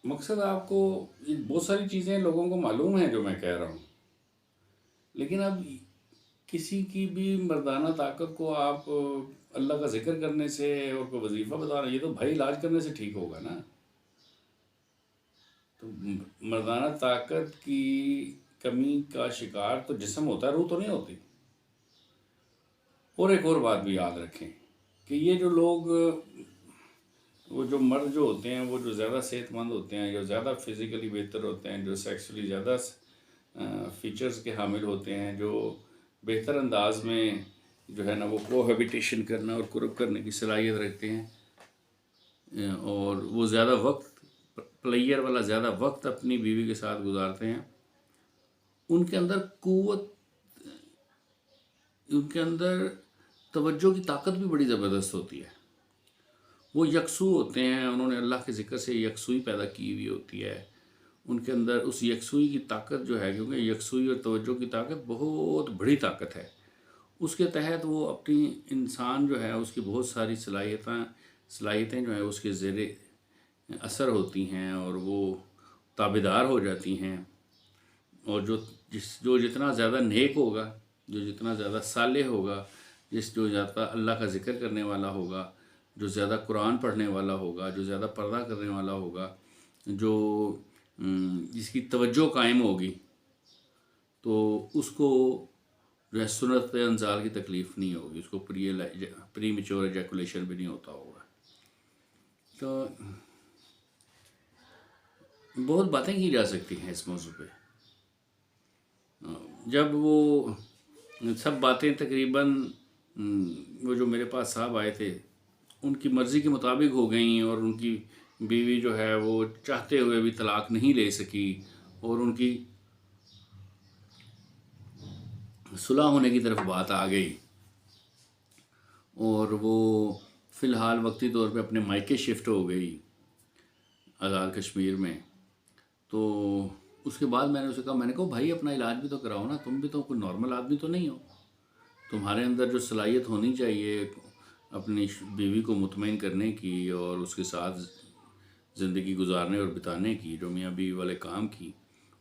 मकसद आपको, ये बहुत सारी चीज़ें लोगों को मालूम है जो मैं कह रहा हूँ, लेकिन अब किसी की भी मर्दाना ताकत को आप अल्लाह का जिक्र करने से और कोई वजीफ़ा बता रहे, ये तो भाई इलाज करने से ठीक होगा ना। तो मर्दाना ताकत की कमी का शिकार तो जिस्म होता है, रूह तो नहीं होती। और एक और बात भी याद रखें कि ये जो लोग, वो जो मर्द जो होते हैं, वो जो ज़्यादा सेहतमंद होते हैं, जो ज़्यादा फिज़िकली बेहतर होते हैं, जो सेक्सुअली ज़्यादा फ़ीचर्स के हामिल होते हैं, जो बेहतर अंदाज में जो है ना वो कोहैबिटेशन करना और कुर्ब करने की सलाहियत रखते हैं, और वो ज़्यादा वक्त, प्लेयर वाला ज़्यादा वक्त अपनी बीवी के साथ गुजारते हैं, उनके अंदर कुव्वत, उनके अंदर तवज्जो की ताकत भी बड़ी ज़बरदस्त होती है। वो यकसू होते हैं, उन्होंने अल्लाह के ज़िक्र से यकसुई पैदा की हुई होती है उनके अंदर। उस यकसुई की ताकत जो है, क्योंकि यकसुई और तवज्जो की ताकत बहुत बड़ी ताकत है, उसके तहत वो अपनी इंसान जो है उसकी बहुत सारी सलाहियतें जो है उसके ज़ेरे असर होती हैं और वो ताबेदार हो जाती हैं। और जो जितना ज़्यादा नेक होगा, जो जितना ज़्यादा सालेह होगा, जो ज़्यादा अल्लाह का ज़िक्र करने वाला होगा, जो ज़्यादा कुरान पढ़ने वाला होगा, जो ज़्यादा पर्दा करने वाला होगा, जो जिसकी तवज्जो कायम होगी, तो उसको जो है सुन्नत इंज़ाल की तकलीफ़ नहीं होगी, उसको प्री मेच्योर एजैकुलेशन भी नहीं होता होगा। तो बहुत बातें की जा सकती हैं इस मौजू पे। जब वो सब बातें तकरीबन वो जो मेरे पास साहब आए थे उनकी मर्ज़ी के मुताबिक हो गई, और उनकी बीवी जो है वो चाहते हुए भी तलाक नहीं ले सकी, और उनकी सुलह होने की तरफ बात आ गई, और वो फ़िलहाल वक्ती तौर पे अपने मायके शिफ्ट हो गई आज़ाद कश्मीर में। तो उसके बाद मैंने उसे कहा, मैंने कहा भाई अपना इलाज भी तो कराओ ना, तुम भी तो कोई नॉर्मल आदमी तो नहीं हो, तुम्हारे अंदर जो सलाहियत होनी चाहिए अपनी बीवी को मुतमईन करने की और उसके साथ ज़िंदगी गुजारने और बिताने की, जो मियाँ बीवी वाले काम की,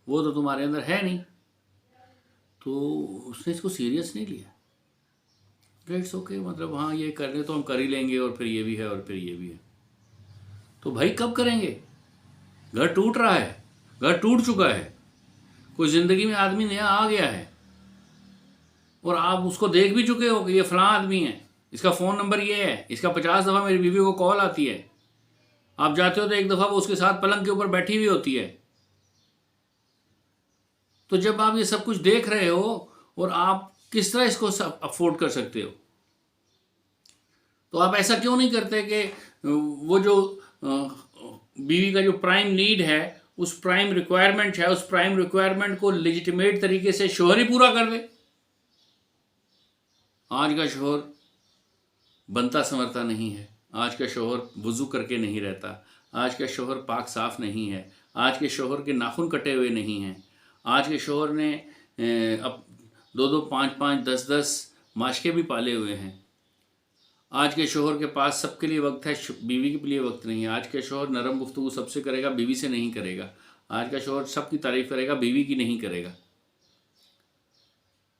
वो तो तुम्हारे अंदर है नहीं। तो उसने इसको सीरियस नहीं लिया। इट्स ओके, मतलब हाँ ये करने तो हम कर ही लेंगे, और फिर ये भी है और फिर ये भी है। तो भाई कब करेंगे? घर टूट रहा है, घर टूट चुका है, कोई ज़िंदगी में आदमी नया आ गया है और आप उसको देख भी चुके हो कि ये फ़लाँ आदमी है, इसका फ़ोन नंबर ये है, इसका 50 दफ़ा मेरी बीवी को कॉल आती है, आप जाते हो तो एक दफ़ा वो उसके साथ पलंग के ऊपर बैठी हुई होती है। तो जब आप ये सब कुछ देख रहे हो, और आप किस तरह इसको अफोर्ड कर सकते हो? तो आप ऐसा क्यों नहीं करते कि वो जो बीवी का जो प्राइम नीड है, उस प्राइम रिक्वायरमेंट है, उस प्राइम रिक्वायरमेंट को लेजिटिमेट तरीके से शोहर ही पूरा कर दे। आज का शोहर बनता संवरता नहीं है, आज का शोहर वज़ू करके नहीं रहता, आज का शोहर पाक साफ नहीं है, आज के शोहर के नाखून कटे हुए नहीं हैं, आज के शोहर ने अब 2-2, 5-5, 10-10 माशके भी पाले हुए हैं। आज के शोहर के पास सबके लिए वक्त है, बीवी के लिए वक्त नहीं है। आज का शोहर नरम गुफ्तगू सबसे करेगा, बीवी से नहीं करेगा। आज का शोहर सबकी तारीफ़ करेगा, बीवी की नहीं करेगा।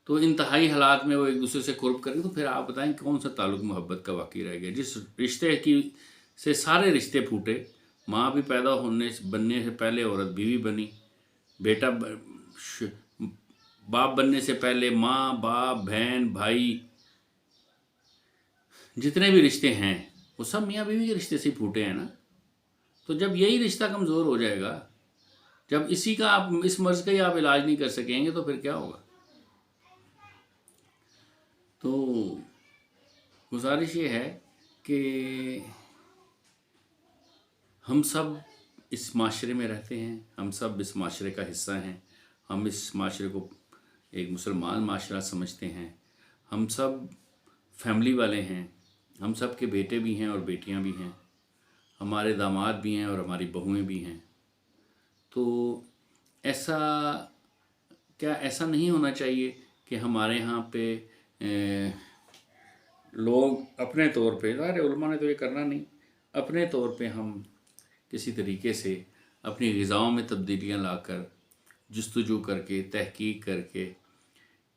तो इंतहाई हालात में वो एक दूसरे से कुर्ब करेंगे, तो फिर आप बताएं कौन सा ताल्लुक़ मोहब्बत का वाकई रह गया? जिस रिश्ते की से सारे रिश्ते फूटे, माँ भी पैदा बनने से पहले औरत बीवी बनी, बेटा बाप बनने से पहले माँ, बाप, बहन, भाई, जितने भी रिश्ते हैं वो सब मियाँ बीवी के रिश्ते से ही फूटे हैं ना। तो जब यही रिश्ता कमज़ोर हो जाएगा, जब इसी का आप इस मर्ज़ का ही आप इलाज नहीं कर सकेंगे, तो फिर क्या होगा? तो गुजारिश ये है कि हम सब इस माशरे में रहते हैं, हम सब इस माशरे का हिस्सा हैं, हम इस माशरे को एक मुसलमान माशरा समझते हैं, हम सब फैमिली वाले हैं, हम सब के बेटे भी हैं और बेटियां भी हैं, हमारे दामाद भी हैं और हमारी बहुएं भी हैं। तो ऐसा नहीं होना चाहिए कि हमारे यहाँ पे लोग अपने तौर पे, ज़ाहिर है उलमा ने तो ये करना नहीं, अपने तौर पे हम किसी तरीके से अपनी ग़िज़ाओं में तब्दीलियाँ लाकर, जुस्तजू करके, तहकीक करके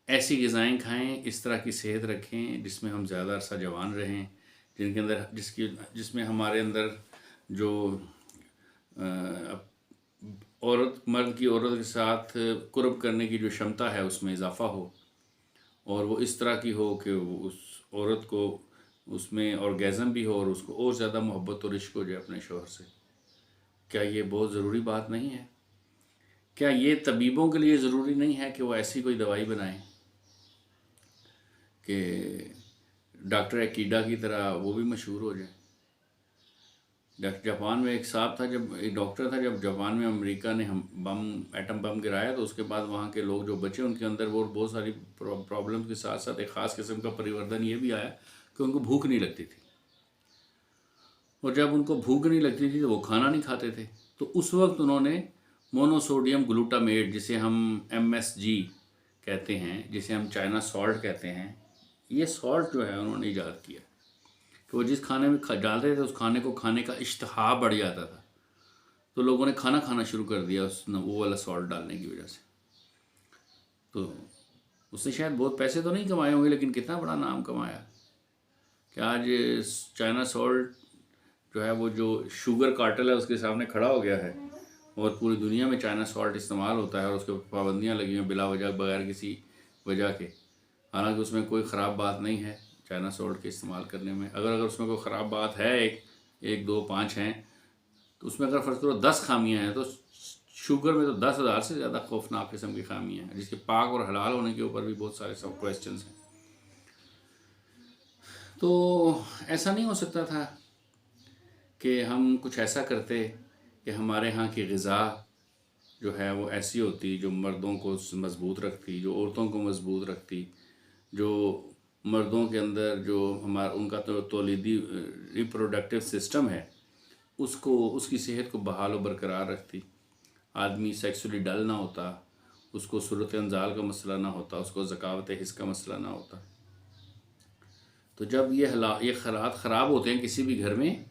ऐसी ग़िज़ाएँ खाएँ, इस तरह की सेहत रखें जिसमें हम ज़्यादा अरसा जवान रहें, जिनके अंदर जिसमें हमारे अंदर जो औरत मर्द की औरत के साथ कुर्ब करने की जो क्षमता है उसमें इजाफ़ा हो, और वो इस तरह की हो कि उस औरत को उसमें ऑर्गेज़म भी हो और उसको और ज़्यादा मोहब्बत और इश्क हो जाए अपने शौहर से। क्या ये बहुत ज़रूरी बात नहीं है? क्या ये तबीबों के लिए ज़रूरी नहीं है कि वो ऐसी कोई दवाई बनाएं कि डॉक्टर एकीडा की तरह वो भी मशहूर हो जाए। जापान में एक साहब था, जब एक डॉक्टर था, जब जापान में अमेरिका ने हम एटम बम गिराया, तो उसके बाद वहाँ के लोग जो बचे उनके अंदर वो बहुत सारी प्रॉब्लम के साथ साथ एक ख़ास किस्म का परिवर्तन ये भी आया कि उनको भूख नहीं लगती थी। और जब उनको भूख नहीं लगती थी तो वो खाना नहीं खाते थे। तो उस वक्त उन्होंने मोनोसोडियम ग्लूटामेट, जिसे हम MSG कहते हैं, जिसे हम चाइना सॉल्ट कहते हैं, ये सॉल्ट जो है उन्होंने ईजाद किया कि वो जिस खाने में डालते थे उस खाने को खाने का इश्तहा बढ़ जाता था। तो लोगों ने खाना खाना शुरू कर दिया उस वो वाला सॉल्ट डालने की वजह से। तो उसने शायद बहुत पैसे तो नहीं कमाए होंगे, लेकिन कितना बड़ा नाम कमाया कि आज चाइना सॉल्ट जो है वो जो शुगर कार्टेल है उसके सामने खड़ा हो गया है और पूरी दुनिया में चाइना सॉल्ट इस्तेमाल होता है और उसके पाबंदियाँ लगी हैं बिला वजह, बगैर किसी वजह के। हालांकि उसमें कोई ख़राब बात नहीं है चाइना सॉल्ट के इस्तेमाल करने में। अगर उसमें कोई ख़राब बात है, एक दो पाँच हैं, तो उसमें अगर फ़र्ज़ करो 10 खामियाँ हैं, तो शुगर में तो 10,000 से ज़्यादा खौफनाक किस्म की खामियाँ हैं, जिसके पाक और हलाल होने के ऊपर भी बहुत सारे सब क्वेश्चंस हैं। तो ऐसा नहीं हो सकता था कि हम कुछ ऐसा करते कि हमारे यहाँ की ग़िज़ा जो है वो ऐसी होती जो मर्दों को मज़बूत रखती, जो औरतों को मज़बूत रखती, जो मर्दों के अंदर जो हमारा उनका तो तौलीदी रिप्रोडक्टिव सिस्टम है उसको, उसकी सेहत को बहाल और बरकरार रखती। आदमी सेक्सुअली डल ना होता, उसको सूरत अंजाल का मसला ना होता, उसको ज़कावत हिस्स का मसला ना होता। तो जब ये हालात ख़राब होते हैं किसी भी घर में,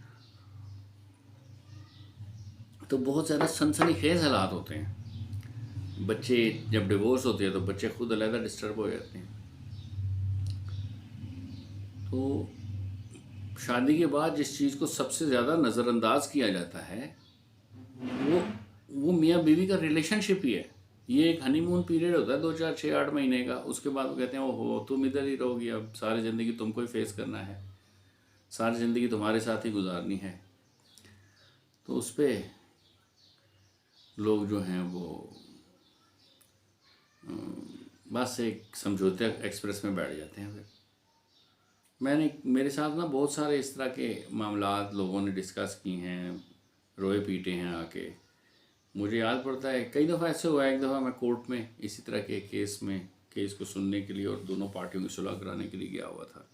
तो बहुत ज़्यादा सनसनीखेज़ हालात होते हैं। बच्चे जब डिवोर्स होते हैं तो बच्चे खुद अलग डिस्टर्ब हो जाते हैं। तो शादी के बाद जिस चीज़ को सबसे ज़्यादा नज़रअंदाज किया जाता है वो मियाँ बीवी का रिलेशनशिप ही है। ये एक हनीमून पीरियड होता है 2 4 6 8 महीने का। उसके बाद वो कहते हैं ओहो तुम इधर ही रहोगी, अब सारी ज़िंदगी तुमको ही फेस करना है, सारी ज़िंदगी तुम्हारे साथ ही गुजारनी है। तो उस पर लोग जो हैं वो बस एक समझौते एक्सप्रेस में बैठ जाते हैं। फिर मेरे साथ ना बहुत सारे इस तरह के मामलात लोगों ने डिस्कस की हैं, रोए पीटे हैं आके। मुझे याद पड़ता है कई दफ़ा ऐसे हुआ है, एक दफ़ा मैं कोर्ट में इसी तरह के केस को सुनने के लिए और दोनों पार्टियों की सुलह कराने के लिए गया हुआ था।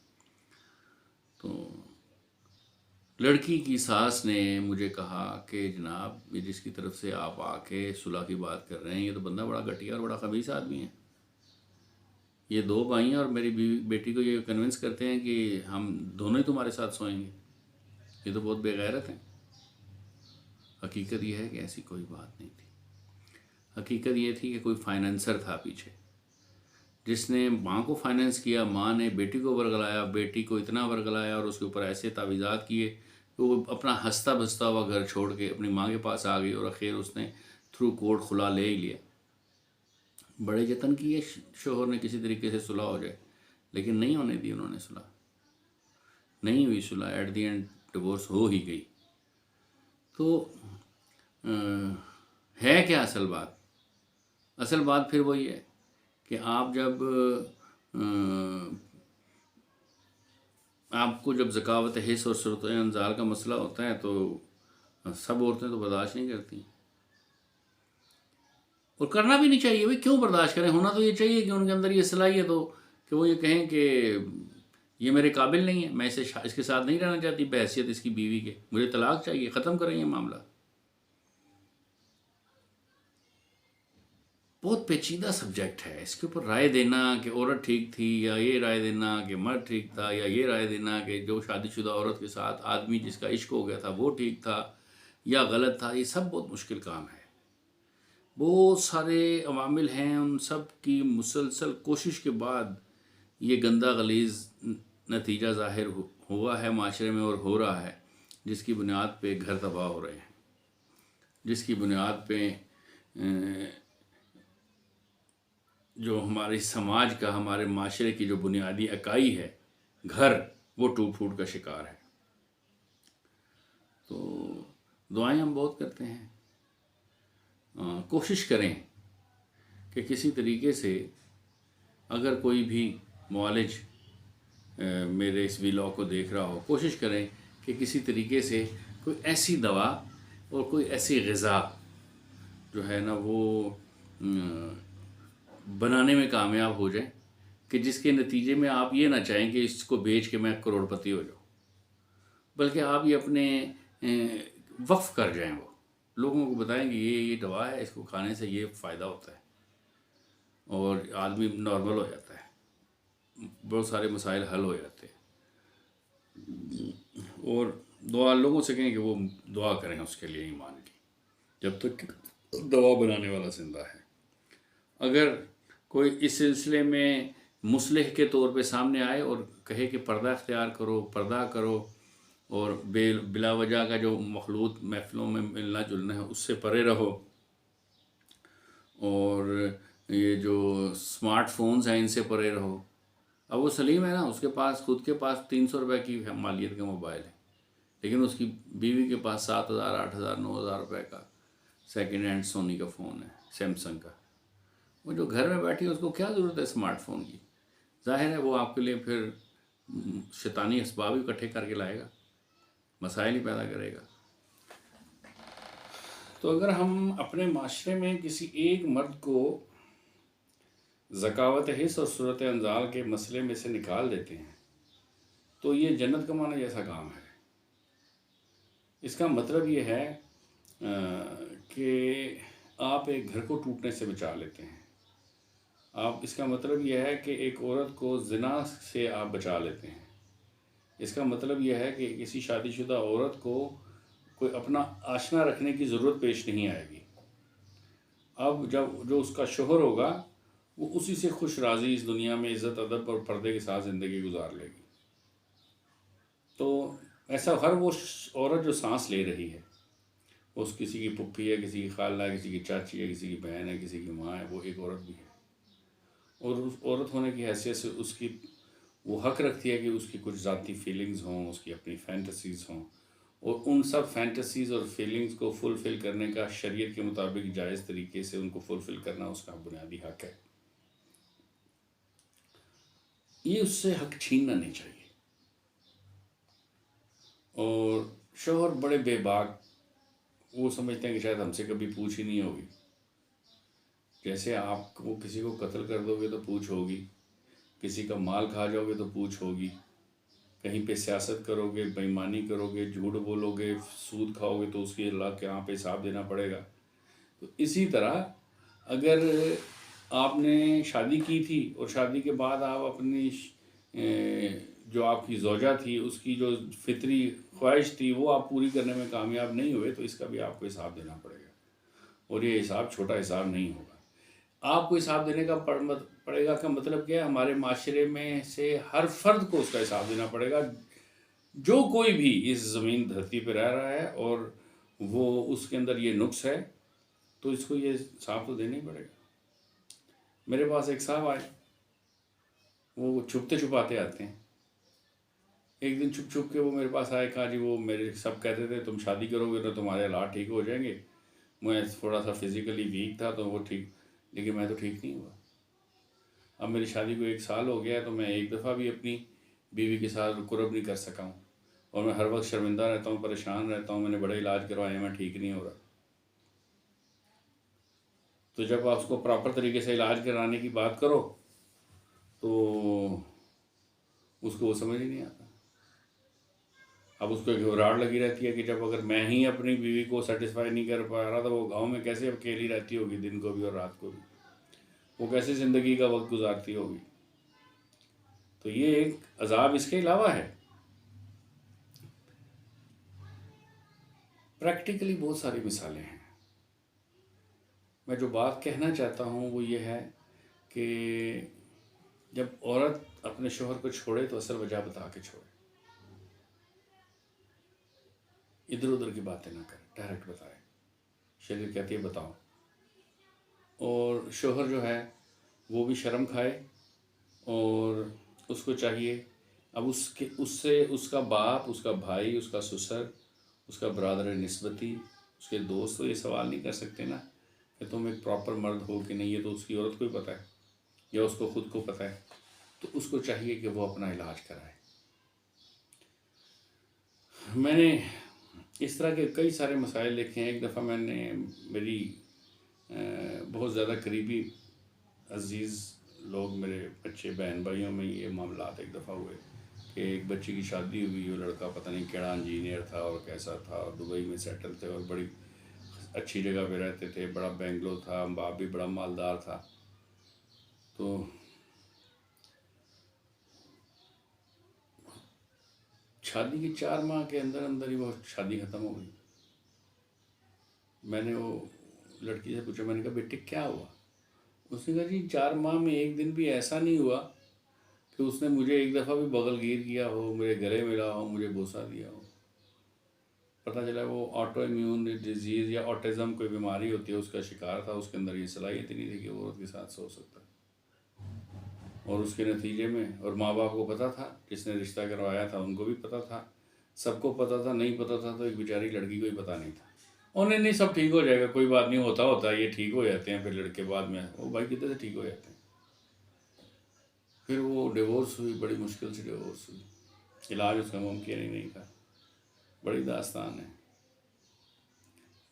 तो लड़की की सास ने मुझे कहा कि जनाब ये जिसकी तरफ से आप आके सुलह की बात कर रहे हैं ये तो बंदा बड़ा घटिया और बड़ा खबीस आदमी है। ये 2 भाई हैं और मेरी बेटी को ये कन्विंस करते हैं कि हम दोनों ही तुम्हारे साथ सोएंगे। ये तो बहुत बेगैरत हैं। हकीकत यह है कि ऐसी कोई बात नहीं थी। हकीकत ये थी कि कोई फाइनेंसर था पीछे जिसने माँ को फाइनेंस किया, माँ ने बेटी को वर्गलाया, बेटी को इतना वर्गलाया और उसके ऊपर ऐसे तावीज़ात किए कि वो अपना हंसता बसता हुआ घर छोड़ के अपनी माँ के पास आ गई और आखिर उसने थ्रू कोर्ट खुला ले ही लिया। बड़े जतन किए शोहर ने किसी तरीके से सुलह हो जाए, लेकिन नहीं होने दी उन्होंने सुलह, नहीं हुई सुलह। एट दी एंड डिवोर्स हो ही गई। तो है क्या असल बात? असल बात फिर वही है कि आप जब आपको जब ज़कावत हिस्स और सूरत अंजाल का मसला होता है तो सब औरतें तो बर्दाश्त नहीं करती और करना भी नहीं चाहिए। भाई क्यों बर्दाश्त करें? होना तो ये चाहिए कि उनके अंदर ये सलाहियत हो कि वो ये कहें कि ये मेरे काबिल नहीं है, मैं इसके साथ नहीं रहना चाहती बहैसियत इसकी बीवी के, मुझे तलाक चाहिए, ख़त्म करें ये मामला। बहुत पेचीदा सब्जेक्ट है, इसके ऊपर राय देना कि औरत ठीक थी, या ये राय देना कि मर्द ठीक था, या ये राय देना कि जो शादीशुदा औरत के साथ आदमी जिसका इश्क हो गया था वो ठीक था या गलत था, ये सब बहुत मुश्किल काम है। बहुत सारे अवामिल हैं, उन सब की मुसलसल कोशिश के बाद ये गंदा गलीज़ नतीजा ज़ाहिर हुआ है माशरे में और हो रहा है, जिसकी बुनियाद पे घर तबाह हो रहे हैं, जिसकी बुनियाद पे जो हमारे समाज का, हमारे माशरे की जो बुनियादी इकाई है घर, वो टूट फूट का शिकार है। तो दुआएं हम बहुत करते हैं, कोशिश करें कि किसी तरीके से अगर कोई भी मुआलिज मेरे इस व्लॉग को देख रहा हो, कोशिश करें कि किसी तरीके से कोई ऐसी दवा और कोई ऐसी ग़िज़ा जो है ना वो बनाने में कामयाब हो जाए कि जिसके नतीजे में आप ये ना चाहें कि इसको बेच के मैं करोड़पति हो जाऊँ, बल्कि आप ये अपने वक्फ कर जाएं, वो लोगों को बताएं कि ये दवा है, इसको खाने से ये फ़ायदा होता है और आदमी नॉर्मल हो जाता है, बहुत सारे मसाइल हल हो जाते हैं। और दुआ लोगों से कहें कि वो दुआ करें उसके लिए ईमान की, जब तक दवा बनाने वाला जिंदा है। अगर कोई इस सिलसिले में मुस्लिह के तौर पे सामने आए और कहे कि पर्दा अख्तियार करो, पर्दा करो और बिला वजह का जो मखलूत महफिलों में मिलना जुलना है उससे परे रहो, और ये जो स्मार्टफोन्स हैं इनसे परे रहो। अब वो सलीम है ना, उसके पास खुद के पास 300 रुपये की मालियत का मोबाइल है, लेकिन उसकी बीवी के पास 7,000, 8,000, 9,000 रुपये का सेकेंड हैंड सोनी का फ़ोन है, सैमसंग का। वो जो घर में बैठी है उसको क्या ज़रूरत है स्मार्टफोन की? जाहिर है वो आपके लिए फिर शैतानी असबाब ही इकट्ठे करके लाएगा, मसाइल ही पैदा करेगा। तो अगर हम अपने माशरे में किसी एक मर्द को ज़कावत हिस्स और सूरत अंजाल के मसले में से निकाल देते हैं तो ये जन्नत कमाने जैसा काम है। इसका मतलब ये है कि आप एक घर को टूटने से बचा लेते हैं। इसका मतलब यह है कि एक औरत को ज़िना से आप बचा लेते हैं। इसका मतलब यह है कि किसी शादीशुदा औरत को कोई अपना आशना रखने की ज़रूरत पेश नहीं आएगी। अब जब जो उसका शोहर होगा वो उसी से खुश राज़ी इस दुनिया में इज़्ज़त अदब और पर्दे के साथ ज़िंदगी गुजार लेगी। तो ऐसा हर वो औरत जो सांस ले रही है, उस किसी की पुप्पी है, किसी की खाला है, किसी की चाची है, किसी की बहन है, किसी की माँ है, वो एक औरत भी है। और उस औरत होने की हैसियत से उसकी वो हक़ रखती है कि उसकी कुछ ज़ाती फीलिंग्स हों, उसकी अपनी फैंटसीज़ हों, और उन सब फैंटसीज़ और फीलिंग्स को फुलफ़िल करने का शरीयत के मुताबिक जायज़ तरीके से उनको फुलफ़िल करना उसका बुनियादी हक़ है। ये उससे हक़ छीनना नहीं चाहिए। और शौहर बड़े बेबाक, वो समझते हैं कि शायद हमसे कभी पूछ ही नहीं होगी। जैसे आप वो किसी को कत्ल कर दोगे तो पूछ होगी, किसी का माल खा जाओगे तो पूछ होगी, कहीं पे सियासत करोगे, बेईमानी करोगे, झूठ बोलोगे, सूद खाओगे तो उसकी अल्लाह के यहाँ पे हिसाब देना पड़ेगा। तो इसी तरह अगर आपने शादी की थी और शादी के बाद आप अपनी जो आपकी ज़ौजा थी उसकी जो फितरी ख्वाहिश थी वो आप पूरी करने में कामयाब नहीं हुए, तो इसका भी आपको हिसाब देना पड़ेगा। और ये हिसाब छोटा हिसाब नहीं होगा। आपको हिसाब देने का पड़ेगा का मतलब क्या है? हमारे माशरे में से हर फर्द को उसका हिसाब देना पड़ेगा, जो कोई भी इस ज़मीन धरती पर रह रहा है और वो उसके अंदर ये नुक्स है, तो इसको ये हिसाब तो देना ही पड़ेगा। मेरे पास एक साहब आए, वो छुपते छुपाते आते हैं। एक दिन छुप छुप के वो मेरे पास आए, कहा जी वो मेरे सब कहते थे तुम शादी करोगे तो तुम्हारे हालात ठीक हो जाएंगे। मैं थोड़ा सा फिज़िकली वीक था तो वो ठीक, लेकिन मैं तो ठीक नहीं हुआ। अब मेरी शादी को 1 साल हो गया है तो मैं एक दफ़ा भी अपनी बीवी के साथ कुर्ब नहीं कर सका हूँ, और मैं हर वक्त शर्मिंदा रहता हूँ, परेशान रहता हूँ। मैंने बड़े इलाज करवाए, मैं ठीक नहीं हो रहा। तो जब आप उसको प्रॉपर तरीके से इलाज कराने की बात करो तो उसको वो समझ ही नहीं आता। अब उसको घबराहट लगी रहती है कि जब अगर मैं ही अपनी बीवी को सेटिस्फाई नहीं कर पा रहा तो वो गांव में कैसे अकेली रहती होगी, दिन को भी और रात को भी, वो कैसे ज़िंदगी का वक्त गुजारती होगी। तो ये एक अजाब इसके अलावा है। प्रैक्टिकली बहुत सारी मिसालें हैं। मैं जो बात कहना चाहता हूँ वो ये है कि जब औरत अपने शोहर को छोड़े तो असल वजह बता के छोड़े, इधर उधर की बातें ना करें, डायरेक्ट बताए। शरीर कहती है बताओ। और शोहर जो है वो भी शर्म खाए, और उसको चाहिए अब उससे उसका बाप, उसका भाई, उसका ससुर, उसका बरादर निस्बती, उसके दोस्त तो ये सवाल नहीं कर सकते ना कि तुम एक प्रॉपर मर्द हो कि नहीं। ये तो उसकी औरत को ही पता है या उसको खुद को पता है। तो उसको चाहिए कि वो अपना इलाज कराए। मैंने इस तरह के कई सारे मसाइल देखे हैं। एक दफ़ा मैंने मेरी बहुत ज़्यादा करीबी अज़ीज़ लोग, मेरे बच्चे बहन भाइयों में ये मामलात एक दफ़ा हुए कि एक बच्ची की शादी हुई, वो लड़का पता नहीं केड़ा इंजीनियर था और कैसा था, और दुबई में सेटल थे और बड़ी अच्छी जगह पे रहते थे, बड़ा बेंगलो था, बाप भी बड़ा मालदार था। तो शादी के 4 माह के अंदर अंदर ही वो शादी ख़त्म हो गई। मैंने वो लड़की से पूछा, मैंने कहा बेटे क्या हुआ? उसने कहा जी 4 माह में एक दिन भी ऐसा नहीं हुआ कि उसने मुझे एक दफ़ा भी बगलगीर किया हो, मेरे गले मिला हो, मुझे बोसा दिया हो। पता चला वो ऑटो इम्यून डिजीज़ या ऑटिज़म कोई बीमारी होती है उसका शिकार था। उसके अंदर ये सलाहियत ही नहीं थी कि वो औरत के साथ सो सकता है। और उसके नतीजे में, और माँ बाप को पता था, जिसने रिश्ता करवाया था उनको भी पता था, सबको पता था। नहीं पता था तो एक बेचारी लड़की को ही पता नहीं था। उन्हें नहीं, सब ठीक हो जाएगा, कोई बात नहीं, होता होता है, ये ठीक हो जाते हैं। फिर लड़के बाद में वो भाई कितने से ठीक हो जाते हैं। फिर वो डिवोर्स हुई, बड़ी मुश्किल से डिवोर्स हुई, इलाज उसका मुमकिन ही नहीं था। बड़ी दास्तान है,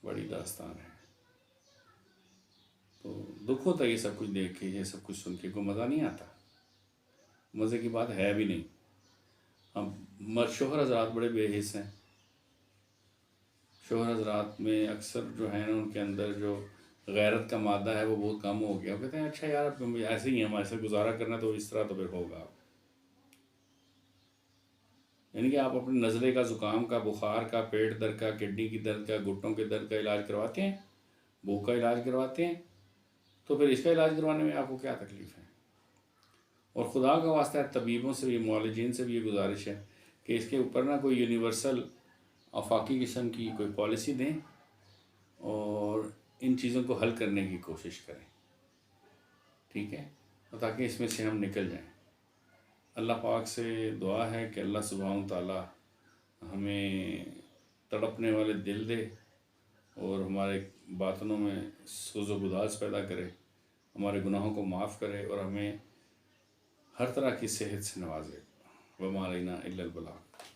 बड़ी दास्तान है। तो दुख होता है ये सब कुछ देख के, ये सब कुछ सुन के। को मज़ा नहीं आता, मज़े की बात है भी नहीं। अब मर्द शोहर हजरात बड़े बेहिस हैं। शोहर हजरात में अक्सर जो है ना, उनके अंदर जो गैरत का मादा है वो बहुत कम हो गया। वो कहते हैं अच्छा यार अब ऐसे ही है, हमारे साथ गुजारा करना तो इस तरह तो फिर होगा। यानी कि आप अपने नज़ले का, ज़ुकाम का, बुखार का, पेट दर्द का, किडनी की दर्द का, घुटनों के दर्द का इलाज करवाते हैं, भूख का इलाज करवाते हैं, तो फिर इसका इलाज करवाने में आपको क्या तकलीफ़ है? और ख़ुदा का वास्ता है, तबीबों से भी, मुआलिजीन से भी ये गुजारिश है कि इसके ऊपर ना कोई यूनिवर्सल आफाकी किस्म की कोई पॉलिसी दें और इन चीज़ों को हल करने की कोशिश करें, ठीक है, और ताकि इसमें से हम निकल जाएं। अल्लाह पाक से दुआ है कि अल्लाह सुब्हानहू तआला हमें तड़पने वाले दिल दे और हमारे बातनों में सूज़ गुदाज पैदा करे, हमारे गुनाहों को माफ़ करे और हमें हर तरह की सेहत से नवाजे। वमा अलैना इल्लल बलाग।